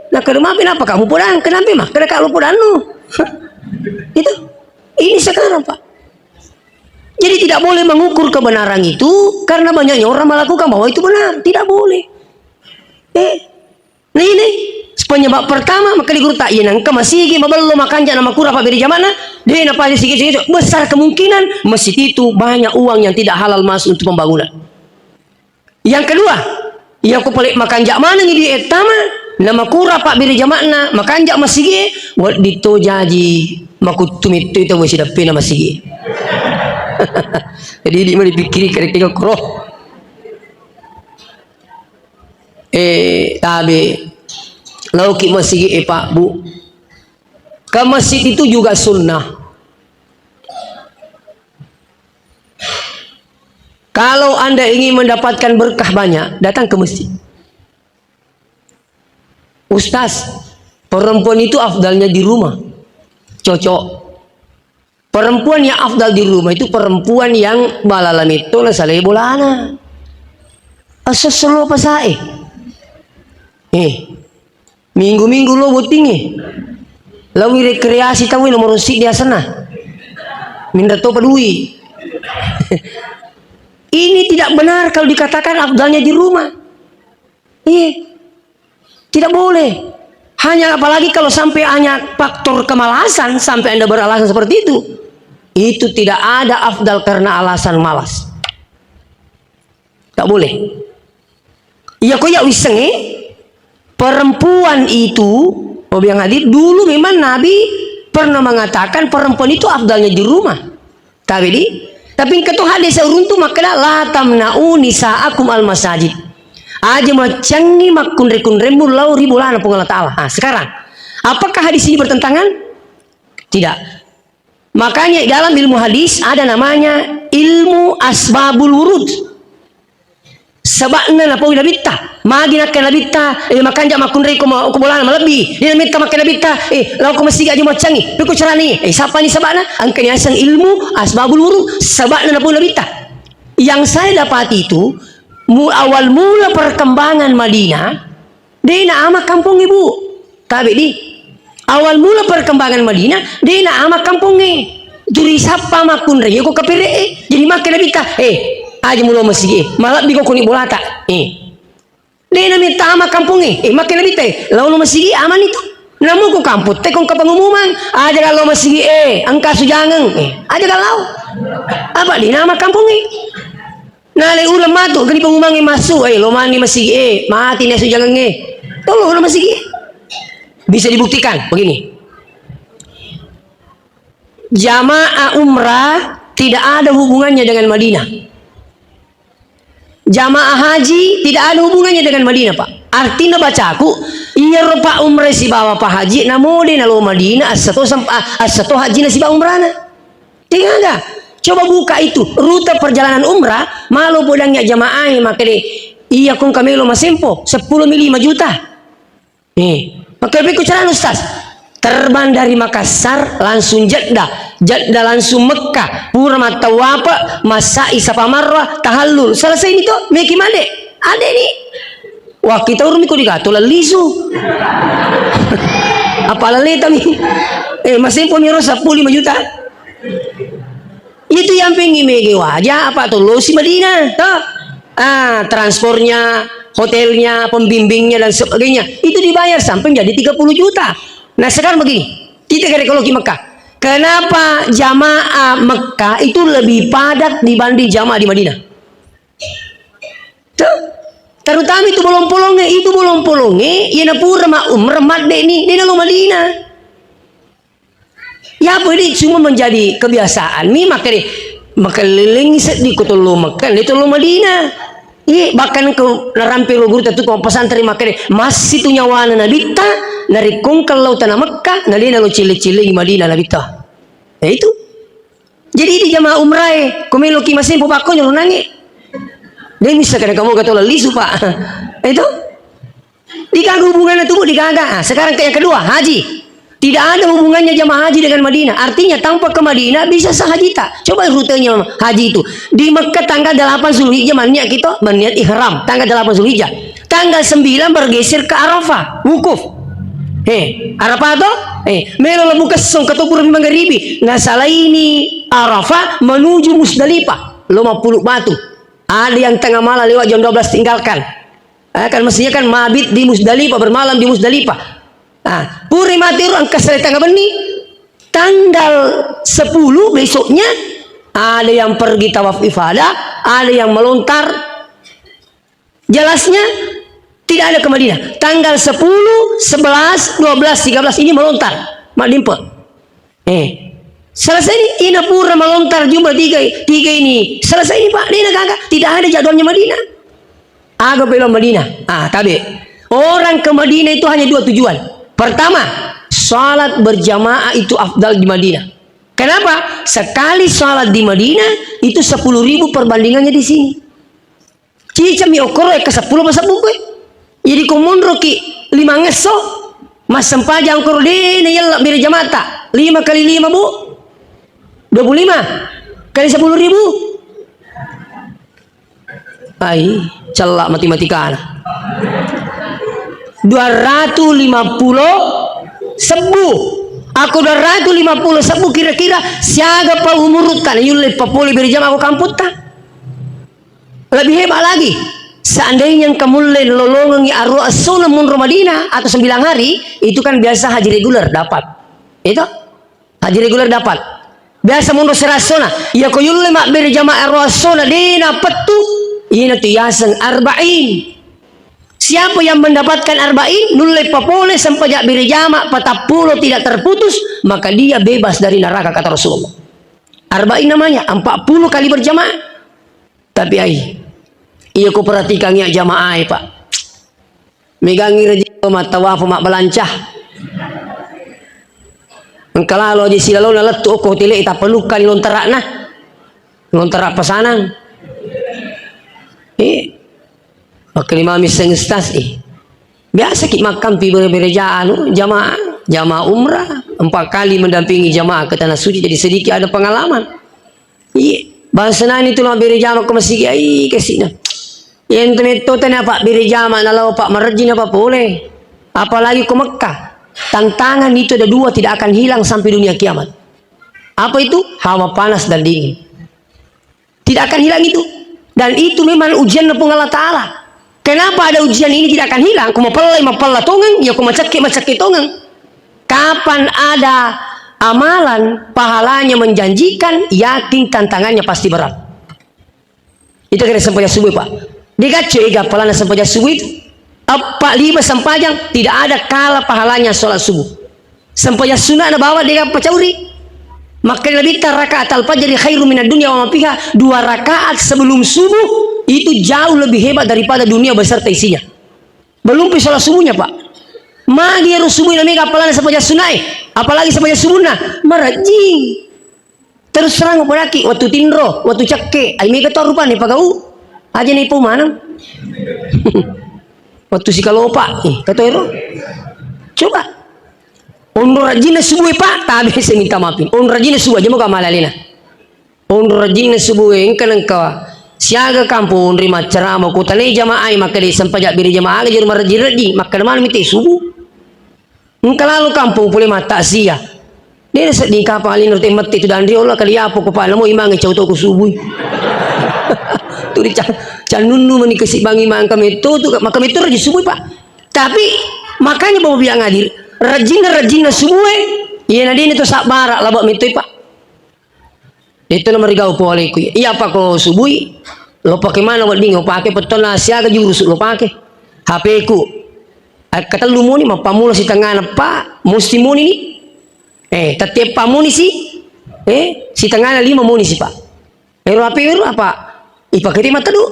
nak ke rumah kenapa kamu pulang kenapa mah kada kalau pulang nu itu ini sekarang pak jadi tidak boleh mengukur kebenaran itu karena banyaknya orang melakukan bahwa itu benar tidak boleh Nah ini penyebab pertama maka di guru tak yenang ke masih belum makan jana makura pak beri jamana dia napa sikit besar kemungkinan masjid itu banyak uang yang tidak halal masuk untuk pembangunan. Yang kedua, yang aku pelik makan jak mana ni di etama nama kura pak beri jamana makan jak masih buat dito jaji maku tumit itu wes dah pena masih. Jadi dia dipikiri kira-kira kroh. Tabe lauki masih Pak Bu. Ke masjid itu juga sunnah. Kalau Anda ingin mendapatkan berkah banyak, datang ke masjid. Ustaz, perempuan itu afdalnya di rumah. Cocok. Perempuan yang afdal di rumah itu perempuan yang balalam itu lah saleh bolana. Asal selo pasae. Minggu-minggu lo butinge. Lawi rekreasi tahu nomor si dia sana. Minta to peduli. Ini tidak benar kalau dikatakan afdalnya di rumah. Tidak boleh. Hanya apalagi kalau sampai hanya faktor kemalasan sampai Anda beralasan seperti itu. Itu tidak ada afdal karena alasan malas. Tak boleh. Iya kok ya wisenge perempuan itu, yang hadir dulu memang Nabi pernah mengatakan perempuan itu afdalnya di rumah. Tapi ketua hadis uruntu makna la tamna'u nisa'akum al masajid. Aja macangi makun rembul lau ribulana pengalat Allah. Sekarang, apakah hadis ini bertentangan? Tidak. Makanya dalam ilmu hadis ada namanya ilmu asbabul wurud. Sebabnya apa udah bitta, magi nak kena bitta, makan jam makun reko kumulana lebih. Dia minta makan bitta, lau ko masih aja macangi. Piku carani, siapa ni sebabnya? Angkanya sang ilmu asbabul wurud. Sebabnya apa udah bitta. Yang saya dapati itu awal mula perkembangan Madinah, dia nama kampung ibu. Tapi di awal mula perkembangan Madinah, dia nama kampungnya. Jadi siapa makun reko kepere, jadi makan bitta, aja mula masih malah biko kuning bolata dia namanya tama kampungnya makin lebih teh lalu masih aman itu namun ku kamput teh kong ke pengumuman aja kalau masih angka sujangan aja kalau apa di nama kampungnya nah le ulam matu gini pengumuman masuk lo mani masih mati nih sujangan tolong ulam masih bisa dibuktikan begini jamaah umrah tidak ada hubungannya dengan Madinah. Jamaah haji tidak ada hubungannya dengan Madinah, Pak. Artinya bacaku, iya rupa umrah si bawa Pak Haji, namun dia nalo Madinah asato haji nasi bawa umrahna. Tinggal enggak? Coba buka itu rute perjalanan umrah, malu bodangnya jamaah maka deh iya kong kami lo masempo 10 mili 5 juta. Maka lebih kucaran Ustaz. Terbang dari Makassar langsung Jeddah langsung Mekah, Purma Tawapa, Masai Safa Marwah, Tahallul. Selesai ini tuh, meki made. Ada nih. Wah, kita urung ikut dikato lisu. Apa lele tami? Masih punya 10 5 juta. Itu yang pengen megi wajah apa tuh lo si Madinah, tuh. Transportnya, hotelnya, pembimbingnya dan sebagainya. Itu dibayar sampai jadi 30 juta. Nah sekarang begini, kita ke ekologi Mekah. Kenapa jamaah Mekah itu lebih padat dibanding jamaah di Madinah? Tuh, terutama itu bolong polongnya, ia pura umrah madde ini, dia lalu Madinah. Ya apa ini cuma menjadi kebiasaan. Mi maka liling di kutulu Mekah, itu lalu Madinah. Bahkan ke narampi lo guru tuh pesantren makanya masih tuh nyawana nabita dari kongkal laut tanah Mekah nali nalo cile-cile di Madinah nabita. Itu jadi di jamaah umrah komelo ki masih popako nyuruh nangi dia bisa karena kamu kata lisu Pak. Itu diganggu hubungannya tuh diganggu. Sekarang ke yang kedua haji. Tidak ada hubungannya jamaah haji dengan Madinah. Artinya tanpa ke Madinah bisa sah haji tak. Coba rutenya haji itu. Di Mekah tanggal 8 Zulhijjah maniat kita maniat ihram. Tanggal 8 Zulhijjah. Tanggal 9 bergeser ke Arafah. Wukuf. Arafah itu? Melo lebu kesong ketubur menggaribi. Nggak salah ini Arafah menuju Musdalifah. 50 batu. Ada yang tengah malam lewat jam 12 tinggalkan. Kan mestinya kan mabit di Musdalifah, bermalam di Musdalifah. Puri matiru angka sore tanggal beni tanggal 10 besoknya ada yang pergi tawaf ifadah, ada yang melontar. Jelasnya tidak ada ke Madinah. Tanggal 10, 11, 12, 13 ini melontar. Mak dimpel. Selesai ini, ina pura melontar jumlah tiga ini. Selesai ini Pak, Dina kagak. Tidak ada jadwalnya Madinah. Agak belum Madinah. Tabe. Orang ke Madinah itu hanya dua tujuan. Pertama, salat berjamaah itu afdal di Madinah. Kenapa? Sekali salat di Madinah itu 10.000 perbandingannya di sini. Cica mi okoro ke 10 masa buku. Jadi kumundro ki 5 ngeso. Mas sempaja okoro dene yalla berjamaah tak. 5 kali 5 Bu. 25 kali 10.000. Ai, celak matematika. 250 sebu. Aku 250 sebu kira-kira siaga pa umurutkan yulle papoli berjamaah aku kamput tak. Lebih hebat lagi. Seandainya kamu lolongan arwah sunnah mun Madinah atau 9 hari, itu kan biasa haji reguler dapat. Itu haji reguler dapat. Biasa mun serasona, ya ko yulle mak berjamaah arwah sunnah dina petu, ina tiyasan arba'in. Siapa yang mendapatkan arba'in, nulle papole sampai jak berjamaah 40 tidak terputus, maka dia bebas dari neraka kata Rasulullah. Arba'in namanya 40 kali berjamaah. Tapi iya ku perhatikan ya jamaah Pak. Megangi rezeki mak tawaf mak belancah. Kalau di silalau naletu ko tile ita pelukan lontarak nah. Lontarak pesanan. Pakai lima miseng stas biasa ki makam pi berejaan jamaah umrah 4 kali mendampingi jamaah ke tanah suci, jadi sedikit ada pengalaman. Bahasa itu lah berejama ke masjid ke sini. Yang temeto tanya Pak berejama nalau Pak marjin apa boleh. Apalagi ke Mekah. Tantangan itu ada 2 tidak akan hilang sampai dunia kiamat. Apa itu? Hawa panas dan dingin. Tidak akan hilang itu. Dan itu memang ujian dari Allah Ta'ala. Kenapa ada ujian ini tidak akan hilang? Aku mapala tongang, ya aku macake tongang. Kapan ada amalan pahalanya menjanjikan, yakin tantangannya pasti berat. Itu kira sampai subuh Pak. Dikace gapalan sampai subuh itu. Apa 5 sampajang tidak ada kalah pahalanya sholat subuh. Sampai sunnah na bawa dia pacauri. Maka lebih rakaat al-fajr khairu minad dunya wa ma fiha. 2 rakaat sebelum subuh itu jauh lebih hebat daripada dunia beserta isinya. Belum pi sholat subuhnya Pak. Magi harus subuh namanya gapalan sampai sunnah. Apalagi sampai subuhna merajing. Terus serang padaki waktu tindro, waktu cakke, ai mega torupan ni pagau. Aja ni po manang. Waktu si kalopa, kata ero. Coba. On rajin subuh Pak, tabi saya minta maafin. On rajin subuh aja mau kamalalina. On rajin subuh engkan engkau. Siaga kampung rima ceramah kota ni jamaah maka di sempajak biri jamaah aja rumah rajin maka mana miti subuh. Engkau lalu kampung boleh mata sia. Dia sedih kapalin rute mati tu dan dia Allah kali apa kepala mau imang cau tu subuh. Tu di canunu mani kasih bangi mang kami tu maka itu rajin subuh Pak. Tapi makanya bawa biang ngadir rajin subuh. Iya nadine tu sak barak labak mitu Pak. Itu nomor gau boleh ku. Iya Pak ko subuh. Lo pakai mana buat bingung pakai betul siaga jurus lo pakai. HP ku. Kata lu muni mah pamula si tengah Pak, mesti muni ni. Tetiap pamuni si. Si tengah 5 muni si Pak. HP apa? Ipakai di mata tu.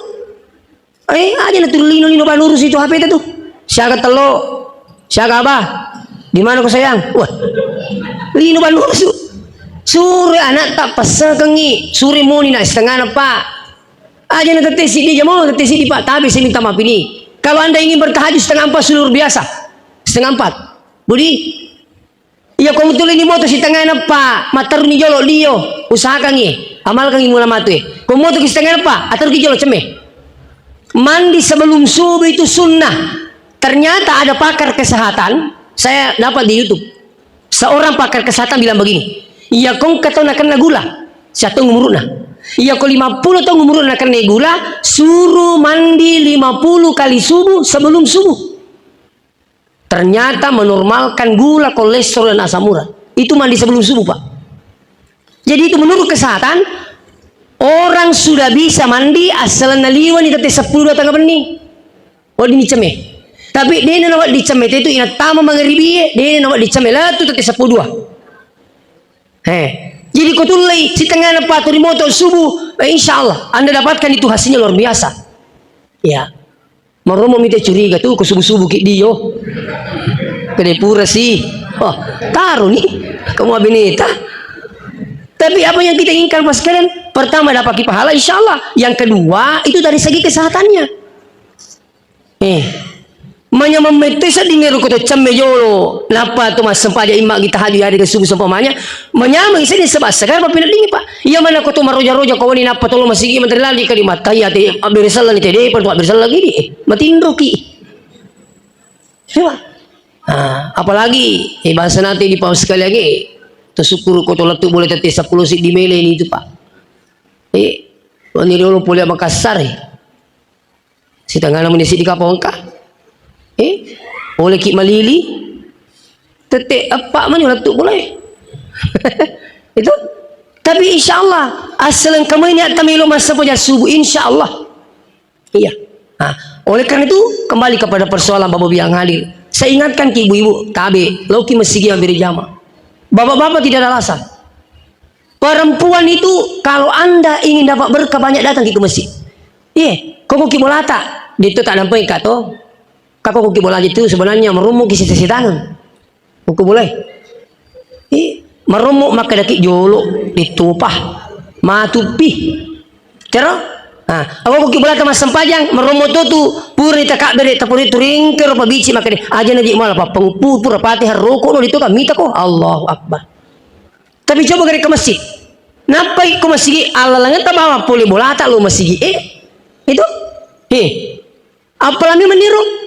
Aja na tu lino banurus itu HP itu. Siaga telo. Siaga abah. Di mana ko sayang? Wah. Lino banurus. Suri anak tak pasal kengi. Suri muni na setengah Pak. Aja na tetesi dia mau tetesi di Pak. Tapi saya minta maaf ini. Kalau anda ingin bertahajud 3:30 seluruh biasa. 3:30. Budi. Iya kamu tuh ini moto si tengah Pak. Matar ni jolo dio. Usahakan ye. Amalkan ye mula matu ye. Kamu moto ki setengah Pak. Atar ki jolo cemeh. Mandi sebelum subuh itu sunnah. Ternyata ada pakar kesehatan. Saya dapat di YouTube. Seorang pakar kesehatan bilang begini. Iya kong kata nak kena gula. Satu ngumuruna. Iya kok 50 tahun ngumuruna kena gula. Suruh mandi 50 kali subuh sebelum subuh. Ternyata menormalkan gula, kolesterol dan asam urat. Itu mandi sebelum subuh Pak. Jadi itu menurut kesehatan. Orang sudah bisa mandi asal naliwan itu 10 datang benih. Oh ini cemeh. Tapi dia nak dicemeh itu ina tama mangeribi. Dia nak dicemeh lah tu 10 2. Jadi kau tulai si tengah nampak di motor subuh, insya Allah Anda dapatkan itu hasilnya luar biasa. Ya, maromo minta curiga tuh ke subuh-subuh ki dio. Kedai pura sih. Oh, taruh nih kamu abinita. Tapi apa yang kita inginkan pas kalian? Pertama dapat pahala insya Allah. Yang kedua itu dari segi kesehatannya. Manya memetesa dingeru kota cambejolo. Napa tu mas sempat dia imak kita hari ke subuh sempamanya. Menyamang sini sebab sekarang apa pindah dingin pak. Iya mana kau tu maroja-roja kau ni napa tolong masih gini menteri lagi kalimat tayat berisal ni tadi perlu berisal lagi ni. Matindro ki. Siapa? Apalagi bahasa nanti di paus sekali lagi. Tersyukur kau tu letup boleh tetes 10 sit di mele ni itu pak. Ini dulu boleh Makassar. Si tangan namun di sini kapal engkau. Oleh Kik Malili tetek apa mana letup boleh. Itu. Tapi insya Allah asal kamu ini akan melu masa punya subuh insya Allah. Iya. Oleh karena itu kembali kepada persoalan bapak yang hadir. Saya ingatkan ke ibu-ibu tabe lauki masigi ambil jama. Bapak-bapak tidak ada alasan. Perempuan itu kalau anda ingin dapat berkah banyak datang ke masjid. Kau kibolata itu tak nampak kato. Kakak kibola itu sebenarnya merumuk isi tangan. Buku boleh. Merumuk maka daki jolo ditupah matupi. Cara? Aku kibola mas sempajang merumuk tu puri tak beri tapuri turingker apa bici maka deh aja naji malah apa pengpur pati haroko no itu kami tak Allahu Akbar. Tapi coba ke masjid. Napa ikut masjid Allah langit tak bawa puli bola tak lu masjid itu apalagi meniru.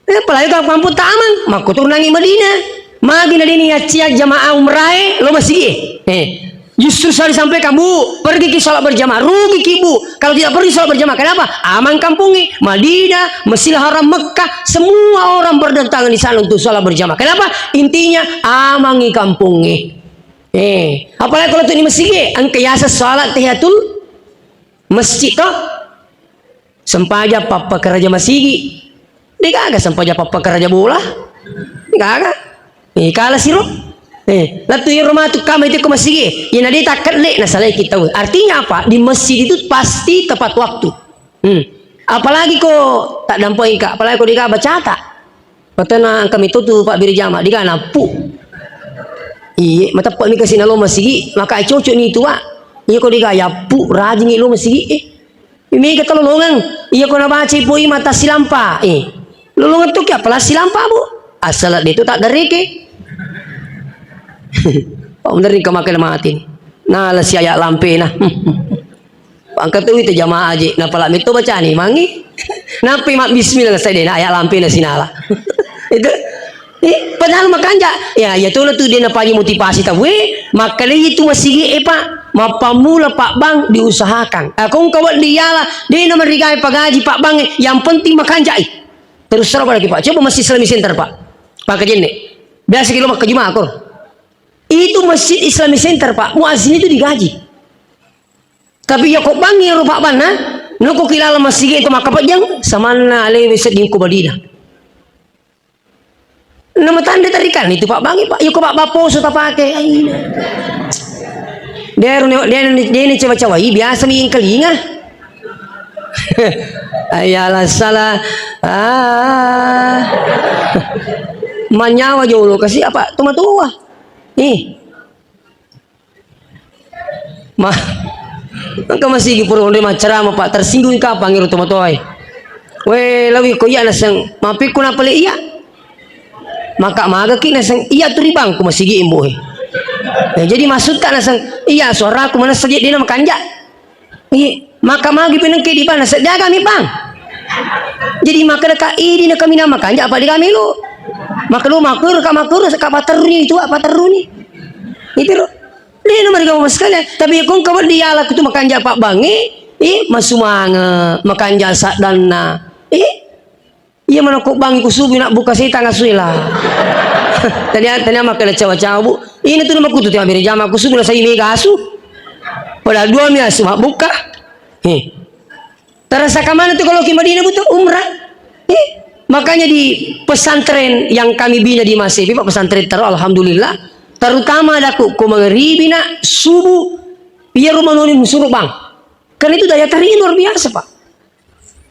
Apalagi kalau kampung tak aman, mak turun nangi Madinah. Magi nadini ya jamaah umrah lo masih justru saya disampaikan bu pergi ke sholat berjamaah rugi kibu kalau tidak pergi sholat berjamaah. Kenapa? Aman kampungnya Madinah, Masjidil Haram, Mekah, semua orang berdatangan di sana untuk sholat berjamaah. Kenapa? Intinya amangi kampungnya. Apalagi kalau tu di masjid angka yasa sholat tahiyatul masjid toh sempaja papa kerja masjid. Dia kagak sampai japa pekerja bola. Dia kagak. Kalah siro. Lalu yang rumah tu kami itu ke masjid. Yang nanti tak kelek nasalah kita. Artinya apa? Di masjid itu pasti tepat waktu. Apalagi kau tak dampoi kak. Apalagi kau dikah baca tak. Patana kami tu Pak Biri Jama. Dikah napu. Iya. Mata pak ni kasih nalo masjid. Maka cocok ni tu pak. Iya kau dikah yapu rajin ni lo masjid. Ini kata lolongan. Iya kau nak baca pui mata silampa. Lolongan tu kya pelas silampa bu. Asal dia tu tak dari ke. Oh bener ni kau makan mati. Nah lah si ayak lampe nah. Angkat tu itu jamaah aje. Napa lah itu baca ni mangi. Napi mak bismillah saya dia ayak lampe na sinala. Itu. Padahal makan ja. Ya tu lah tu dia napanya motivasi tahu. Maka dia itu masih pak. Mapamula Pak Bang diusahakan. Kung kawat dia lah. Dia nomor dikai pagaji Pak Bang. Yang penting makan jai. Terus serap lagi Pak. Coba masjid Islami Center Pak. Pak Kajene. Biasa kilo mak kejuma akor. Itu masjid Islami Center Pak. Muazzin itu digaji. Tapi ya kok bang ya Pak Bang nah. Nuku kilala masjid itu maka pajang. Samana alewi seding kubadina. Nama tanda tarikan itu Pak Bang Pak. Ya kok Pak Bapo sudah pakai. Dia ini coba-coba. Biasa mi kelinga. Ayalah salah. Manyawa jolo kasih apa? Tuma tua. Engkau masih gipur onde ceramah Pak tersinggung ka panggil tuma tua. Lawi ko iya nasang mapi ko na pala iya. Maka maga ki nasang iya turibang ko masih giimbo. Jadi maksud ka nasang iya suara ko mana saja dia makanja. Maka magi pinangki di mana jaga mi bang. Jadi maka dekat ini nak kami nama kanja apa di kami lu. Maka lu makur ka pateruni itu apa teruni. Itu lo. Dia nomor kamu sekalian. Tapi kung kawat dia lah kutu makanja Pak Bangi. Masumanga makanja sadana. Iya mana kok bangi kusubi nak buka sita ngasuila. Tadi maka cawa-cawa bu. Ini tuh nama kutu tiap hari jam aku subuh saya mega asu. Pada 2 minggu asu buka. Terasa kemana tuh kalau ke Madinah butuh umrah? Makanya di pesantren yang kami bina di Masefi, Pak pesantren taruh alhamdulillah terutama daku ko mangribina subuh biar manonin suruh bang. Karena itu daya tarik luar biasa pak.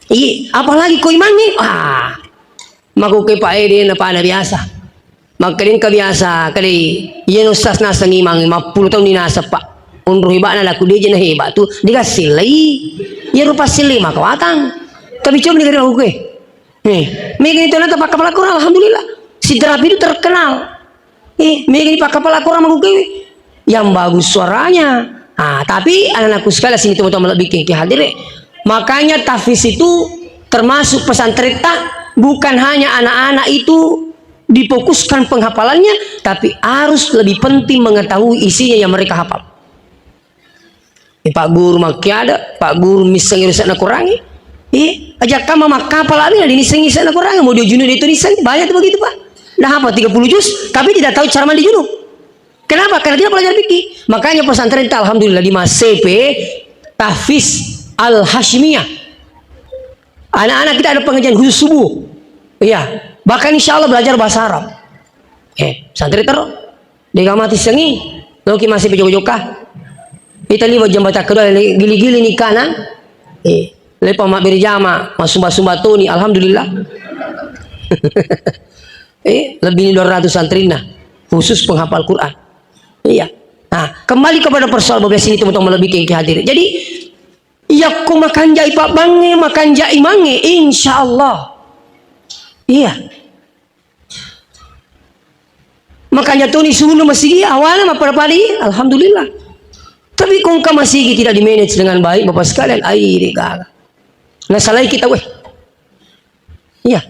Iya, apalagi ko imangi, maku ke pak ede na pana biasa. Magkaling ka biasa kali yan usas nasa ngimang 50 tahun ni nasa pak. Unro hiba na laku dia na hiba tu diga silai. Ya rupa silai makawatang. Tapi coba digari aku ke. Mega itu nanti pak kepala kurang alhamdulillah. Si terapi itu terkenal. Mega pak kepala kurang aku ke. Yang bagus suaranya. Tapi anak-anakku sekali sini teman-teman bikin hadir. Makanya tahfiz itu termasuk pesantren bukan hanya anak-anak itu difokuskan penghafalannya, tapi harus lebih penting mengetahui isinya yang mereka hafal. Pak guru makia ada, Pak guru misalnya rusak nak kurangi. Ajak kamu maka hafal lagi di niseng nak kurangi, mau dia junub itu niseng banyak tuh begitu pak. Nah apa 30 juz, tapi tidak tahu cara mandi junub. Kenapa? Karena tidak belajar fikih. Makanya pesantren alhamdulillah di Mas CP tahfiz Al-Hashimiyah. Anak-anak kita ada pengajian khusus subuh. Iya, bahkan insya Allah belajar bahasa Arab. Santri terus. Dia mati sengi. Loki masih bejoka. Kita lihat jambatan kedua gili-gili ni kanan. Lepas mak berjama, masumba-sumba tu ni alhamdulillah. Lebih dari 200 santrina khusus penghafal Quran. Iya. Nah, kembali kepada persoalan beberapa sini teman-teman lebih ke hadir. Jadi ya ku makan jai pak bange makan jai mange insyaallah. Iya. Makanya tuh ni subuh masih awalnya apa padi alhamdulillah. Tapi kong masih tidak di manage dengan baik bapak sekalian air gagal. Nah salah kita weh. Iya.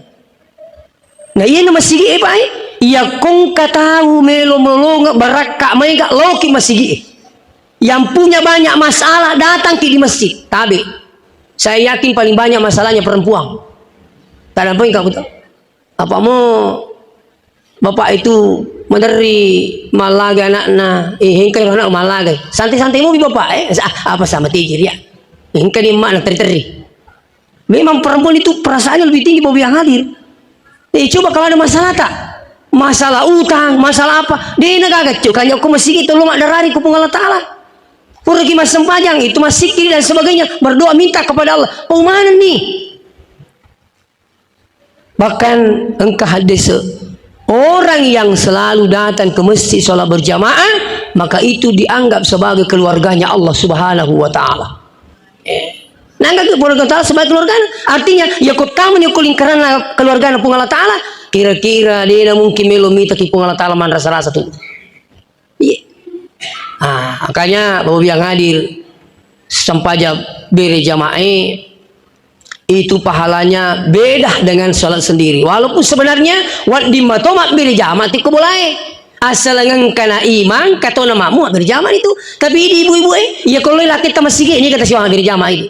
Nah iya masih pak iya kong tahu melo barakak mereka loki masih yang punya banyak masalah datang ke di masjid. Tapi saya yakin paling banyak masalahnya perempuan. Tak ada poin kamu tahu. Apa mau bapak itu meneri malaga anakna hingkai anak malaga santai-santai mau bapak apa sama tijir ya hingkai di mana teri-teri. Memang perempuan itu perasaannya lebih tinggi bapak yang hadir. Coba kalau ada masalah tak masalah utang masalah apa dia negara kecil kan aku masih tolong ada rari kupung Allah Ta'ala pergi mas sempajang itu masih kiri dan sebagainya berdoa minta kepada Allah. Oh mana nih bahkan engkau hadis orang yang selalu datang ke masjid sholat berjamaah maka itu dianggap sebagai keluarganya Allah Subhanahu wa Ta'ala. Nanggap keluarga Ta'ala sebagai keluarga artinya ya kau tahu ni kau lingkaran keluarga pun Allah Ta'ala kira-kira dia mungkin melomita ki pun Allah Ta'ala man rasa-rasa tu. Makanya bapak yang hadir sempaja beri jamaah itu pahalanya beda dengan sholat sendiri. Walaupun sebenarnya wat di matomat berjamaah tiku boleh. Asal ngengkana iman kata namamu berjamaah itu. Tapi di ibu-ibu ya kalau laki kita masih ini kata siapa berjamaah ini.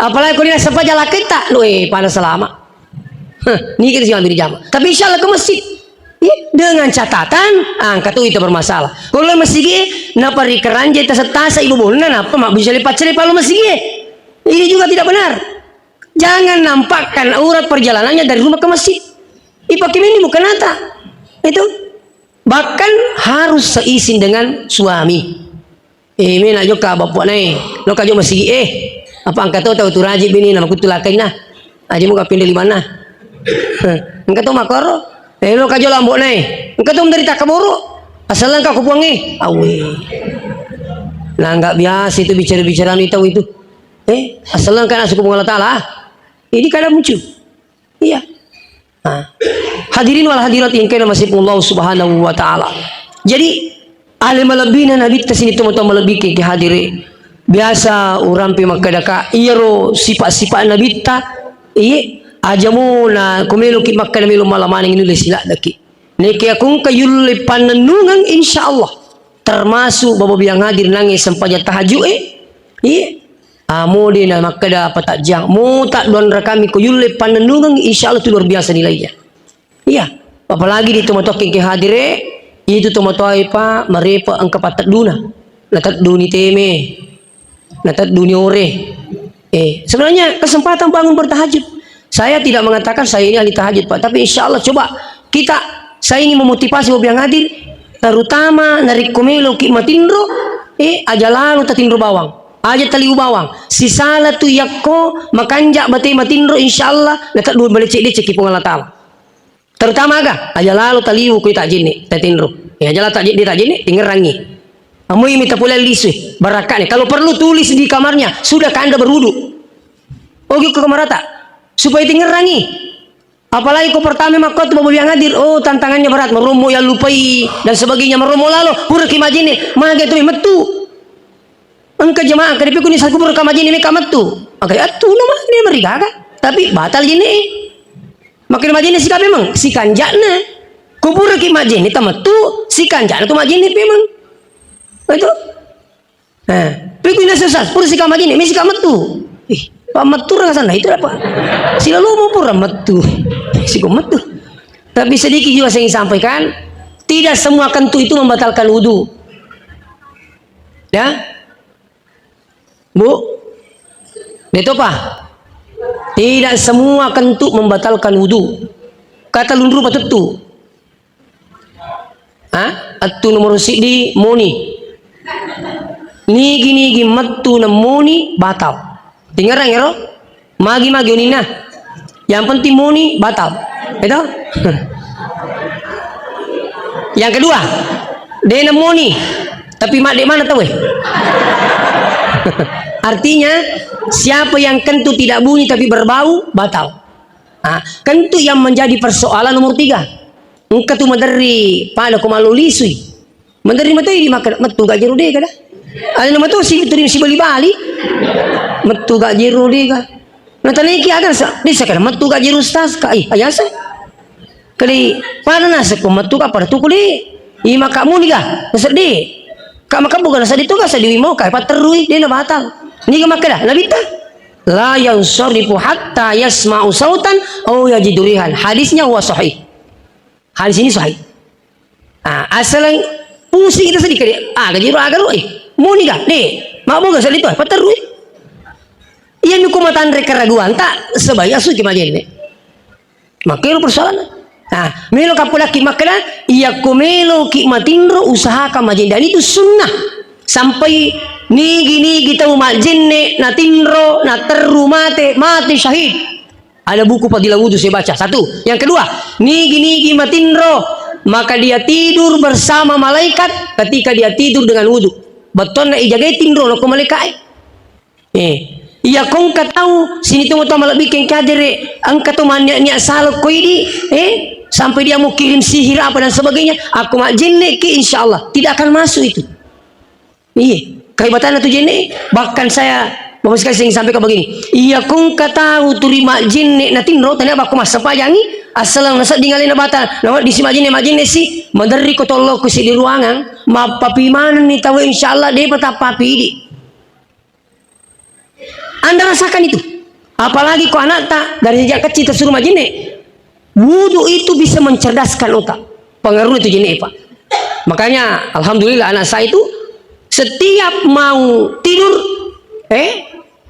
Apalagi kalau dia sampai jalan kita, panas selama. Ini kita siapa berjamaah. Tapi insyaallah ke masjid. Dengan catatan angka itu bermasalah. Kalau masih napa di keranja tasa ibu bonan apa mak bisa lipat cerita kalau masih ini juga tidak benar. Jangan nampakkan aurat perjalanannya dari rumah ke masjid. Ipakai ini bukan nata. Itu bahkan harus seizin dengan suami. Ini nak joka bapak nih. Lo kajo masih apa angkat tahu tu rajib ini nama kutu lakai nah. Aja muka pindah di mana? Angkat tahu makoro. Lo kajo lambok nih. Angkat tahu menderita keburu. Asal engkau kupuangi. Awi. Nah enggak biasa itu bicara-bicara itu. Asal engkau nak suku Allah Ta'ala. Ini kadang muncul. Iya. Hadirin wal hadirat yang kena masih Allah Subhanahu wa Ta'ala. Jadi alim lebihna nabi tasini teman-teman lebih ke hadiri. Biasa orang pi makadaka iro sifat-sifat nabi ta ajamu na kumelu ki makada melu malaman yang nulis sila daki. Niki akung kayul panenungan insyaallah. Termasuk bapak yang hadir nangis sampainya tahajud Amo na makada patajang mo tak don rakami ko yulle panenungan insyaallah itu luar biasa nilainya. Iya, apalagi di tomatok ke hadire itu tomatoi pa marepa ang kapatat duna. Natat duni teme. Natat duni ore. Sebenarnya kesempatan bangun bertahajud. Saya tidak mengatakan saya ini ahli tahajud Pak, tapi insyaallah coba saya ingin memotivasi bapak yang hadir terutama narik komelo ki matindro aja lalu tatindro bawang aja taliu bawang sisala tu yakko makanjak batei matindro insyaallah letak dua balik cek dia ceki Allah taala terutama aga aja lalu taliu ku tak jini tatindro ya aja tak jini tinggal rangi amui minta pula lisu barakat nih kalau perlu tulis di kamarnya sudah Anda berwudu oke ke kamar rata supaya tinggal rangi apalagi kau pertama makot babu yang hadir tantangannya berat meromo yang lupai dan sebagainya meromo lalu pura kimajini maga itu metu engkau jemaah kadipi kunis aku pura kimajini mereka metu maka atu nama dia mereka tapi batal jini makin majini si memang si kanjakna kubur kimajini tametu si kanjakna tu majini memang itu tapi kunis sesat pura si kamajini misi kametu Pak metu orang sana itu apa? Sila lu mau pura metu, si metu. Tapi sedikit juga saya ingin sampaikan, tidak semua kentu itu membatalkan wudhu. Ya, Bu, itu apa? Tidak semua kentu membatalkan wudhu. Kata lundru patutu. Atu nomor sidi moni. Nigi metu nemoni batal. Tinggal orang ya magi unina yang penting muni batal itu yang kedua dia muni tapi mak dek mana tahu artinya siapa yang kentu tidak bunyi tapi berbau batal kentu yang menjadi persoalan nomor 3 engkau tu madari pada kumalu lisui madari matai di makan metu gak jeru deh kada ada nama tu si bali metu gak jeru deh kan natali ki agar di sakar metu gak jeru stas kai ayasa kali pada nasa ko metu ka pada tu kuli ima kamu ni ga sedih ka maka bukan sedih tu ga sedih mau kai paterui dia na batal ni ga makada labita la yansarifu hatta yasma'u sautan aw yajidurihan hadisnya huwa sahih hadis ini sahih asal pusing kita sedih kali gajiru agar mau ni ga deh mau ga sedih tu paterui iya mi kumatan keraguan tak sebaya su ki majene makelo persoalan melo kapula ki makna iya kumelo ki matindro usaha ka majene dan itu sunnah sampai nigi tahu majene na tindro na terumate mati syahid ada buku fadilah wudu saya baca satu yang kedua nigi matindro maka dia tidur bersama malaikat ketika dia tidur dengan wudu beton na ijagai tindro lo ko malaikat iya kong tahu sini tu mau malah bikin kadere angkat tu niat salah koi di sampai dia mau kirim sihir apa dan sebagainya aku mak jinne ki insyaallah tidak akan masuk itu kehebatan itu jinne bahkan saya bapak sekali saya ingin sampaikan begini iya kong tahu terima jinne nanti nro tanya aku mas sepajangi asal nasa dingalin batal nama di si mak jinne si mandari ko tolong ku si di ruangan ma papi mana ni tahu insyaallah dia patah papi di Anda rasakan itu apalagi kok anak tak dari sejak kecil tersuruh majene wudu itu bisa mencerdaskan otak pengaruh itu jene Pak makanya alhamdulillah anak saya itu setiap mau tidur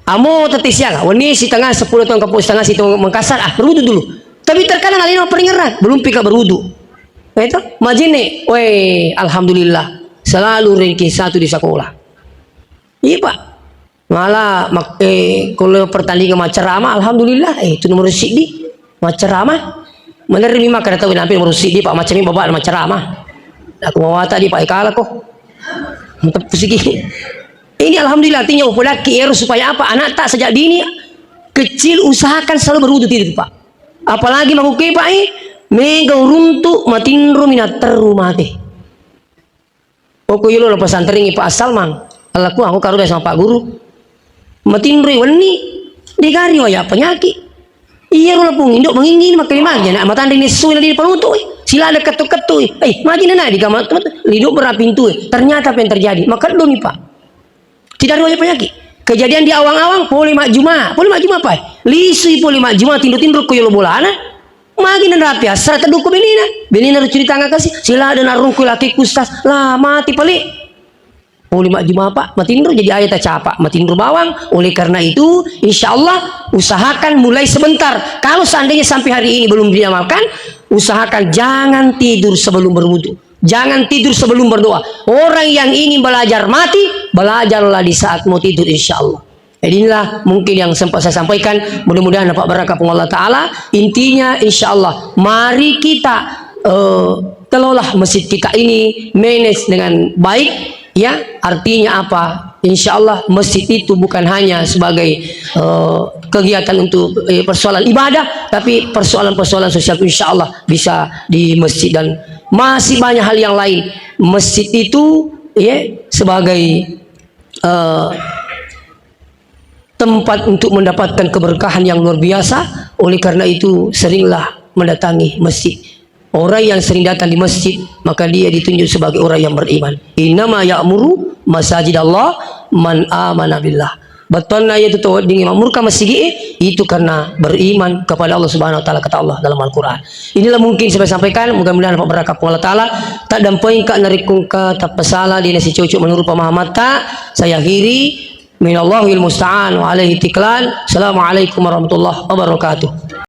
amo tetis siang wani si tengah 10 tahun kapus setengah si mengkasar berwudu dulu tapi terkadang alina peringeran belum pika berwudu itu majene alhamdulillah selalu ranking 1 di sekolah iya Pak malah kalau pertandingan macerama alhamdulillah itu nomor sidi macerama menerima makan tahu nampi nomor sidi Pak macam ini bapak macerama aku mau tadi Pak kalah kok mantap pusiki ini alhamdulillah artinya upulaki supaya apa anak tak sejak dini kecil usahakan selalu berwudu tidur Pak apalagi mau ke Pak mega runtuk matindro minat terumate pokoknya lo pesantren Pak asal mang aku karunia sama Pak Guru matindri wani digari waya penyakit iya rula pung induk mengingin makai magnya nak matan ini suwi di panutu sila ada ketuk majina na di kamar liduk berapintu ternyata apa yang terjadi maka doni Pak tidak ada waya penyakit kejadian di awang-awang poli mak juma Pak lisui poli mak juma tindu koyo bolana magina rapi asal teduku benina cerita ngak kasih sila ada narungku laki kustas lah mati pali oleh mak juma Pak matindro jadi ayat capa matindro bawang oleh karena itu insyaallah usahakan mulai sebentar kalau seandainya sampai hari ini belum diamalkan usahakan jangan tidur sebelum berwudu Jangan tidur sebelum berdoa. Orang yang ingin belajar mati, belajarlah di saat mau tidur insya Allah. Jadi inilah mungkin yang sempat saya sampaikan. Mudah-mudahan dapat berkah Allah Ta'ala. Intinya insya Allah, mari kita kelola masjid kita ini, manage dengan baik. Ya, artinya apa? Insya Allah masjid itu bukan hanya sebagai kegiatan untuk persoalan ibadah, tapi persoalan-persoalan sosial insya Allah bisa di masjid, dan masih banyak hal yang lain. Masjid itu ya sebagai tempat untuk mendapatkan keberkahan yang luar biasa. Oleh karena itu seringlah mendatangi masjid. Orang yang sering datang di masjid, maka dia ditunjuk sebagai orang yang beriman. Innama ya'muru masajidallah man amana billah. Betulnya itu dimamurkan masjid itu karena beriman kepada Allah Subhanahu wa taala, kata Allah dalam Al-Qur'an. Inilah mungkin saya sampaikan, mudah-mudahan dapat berkah Allah Taala. Tak dampoin kak narikung ka tak pesala di nasi cucuk menurut pemahaman tak. Saya akhiri minallahil musta'an wa alaihi tiklan. Assalamualaikum warahmatullahi wabarakatuh.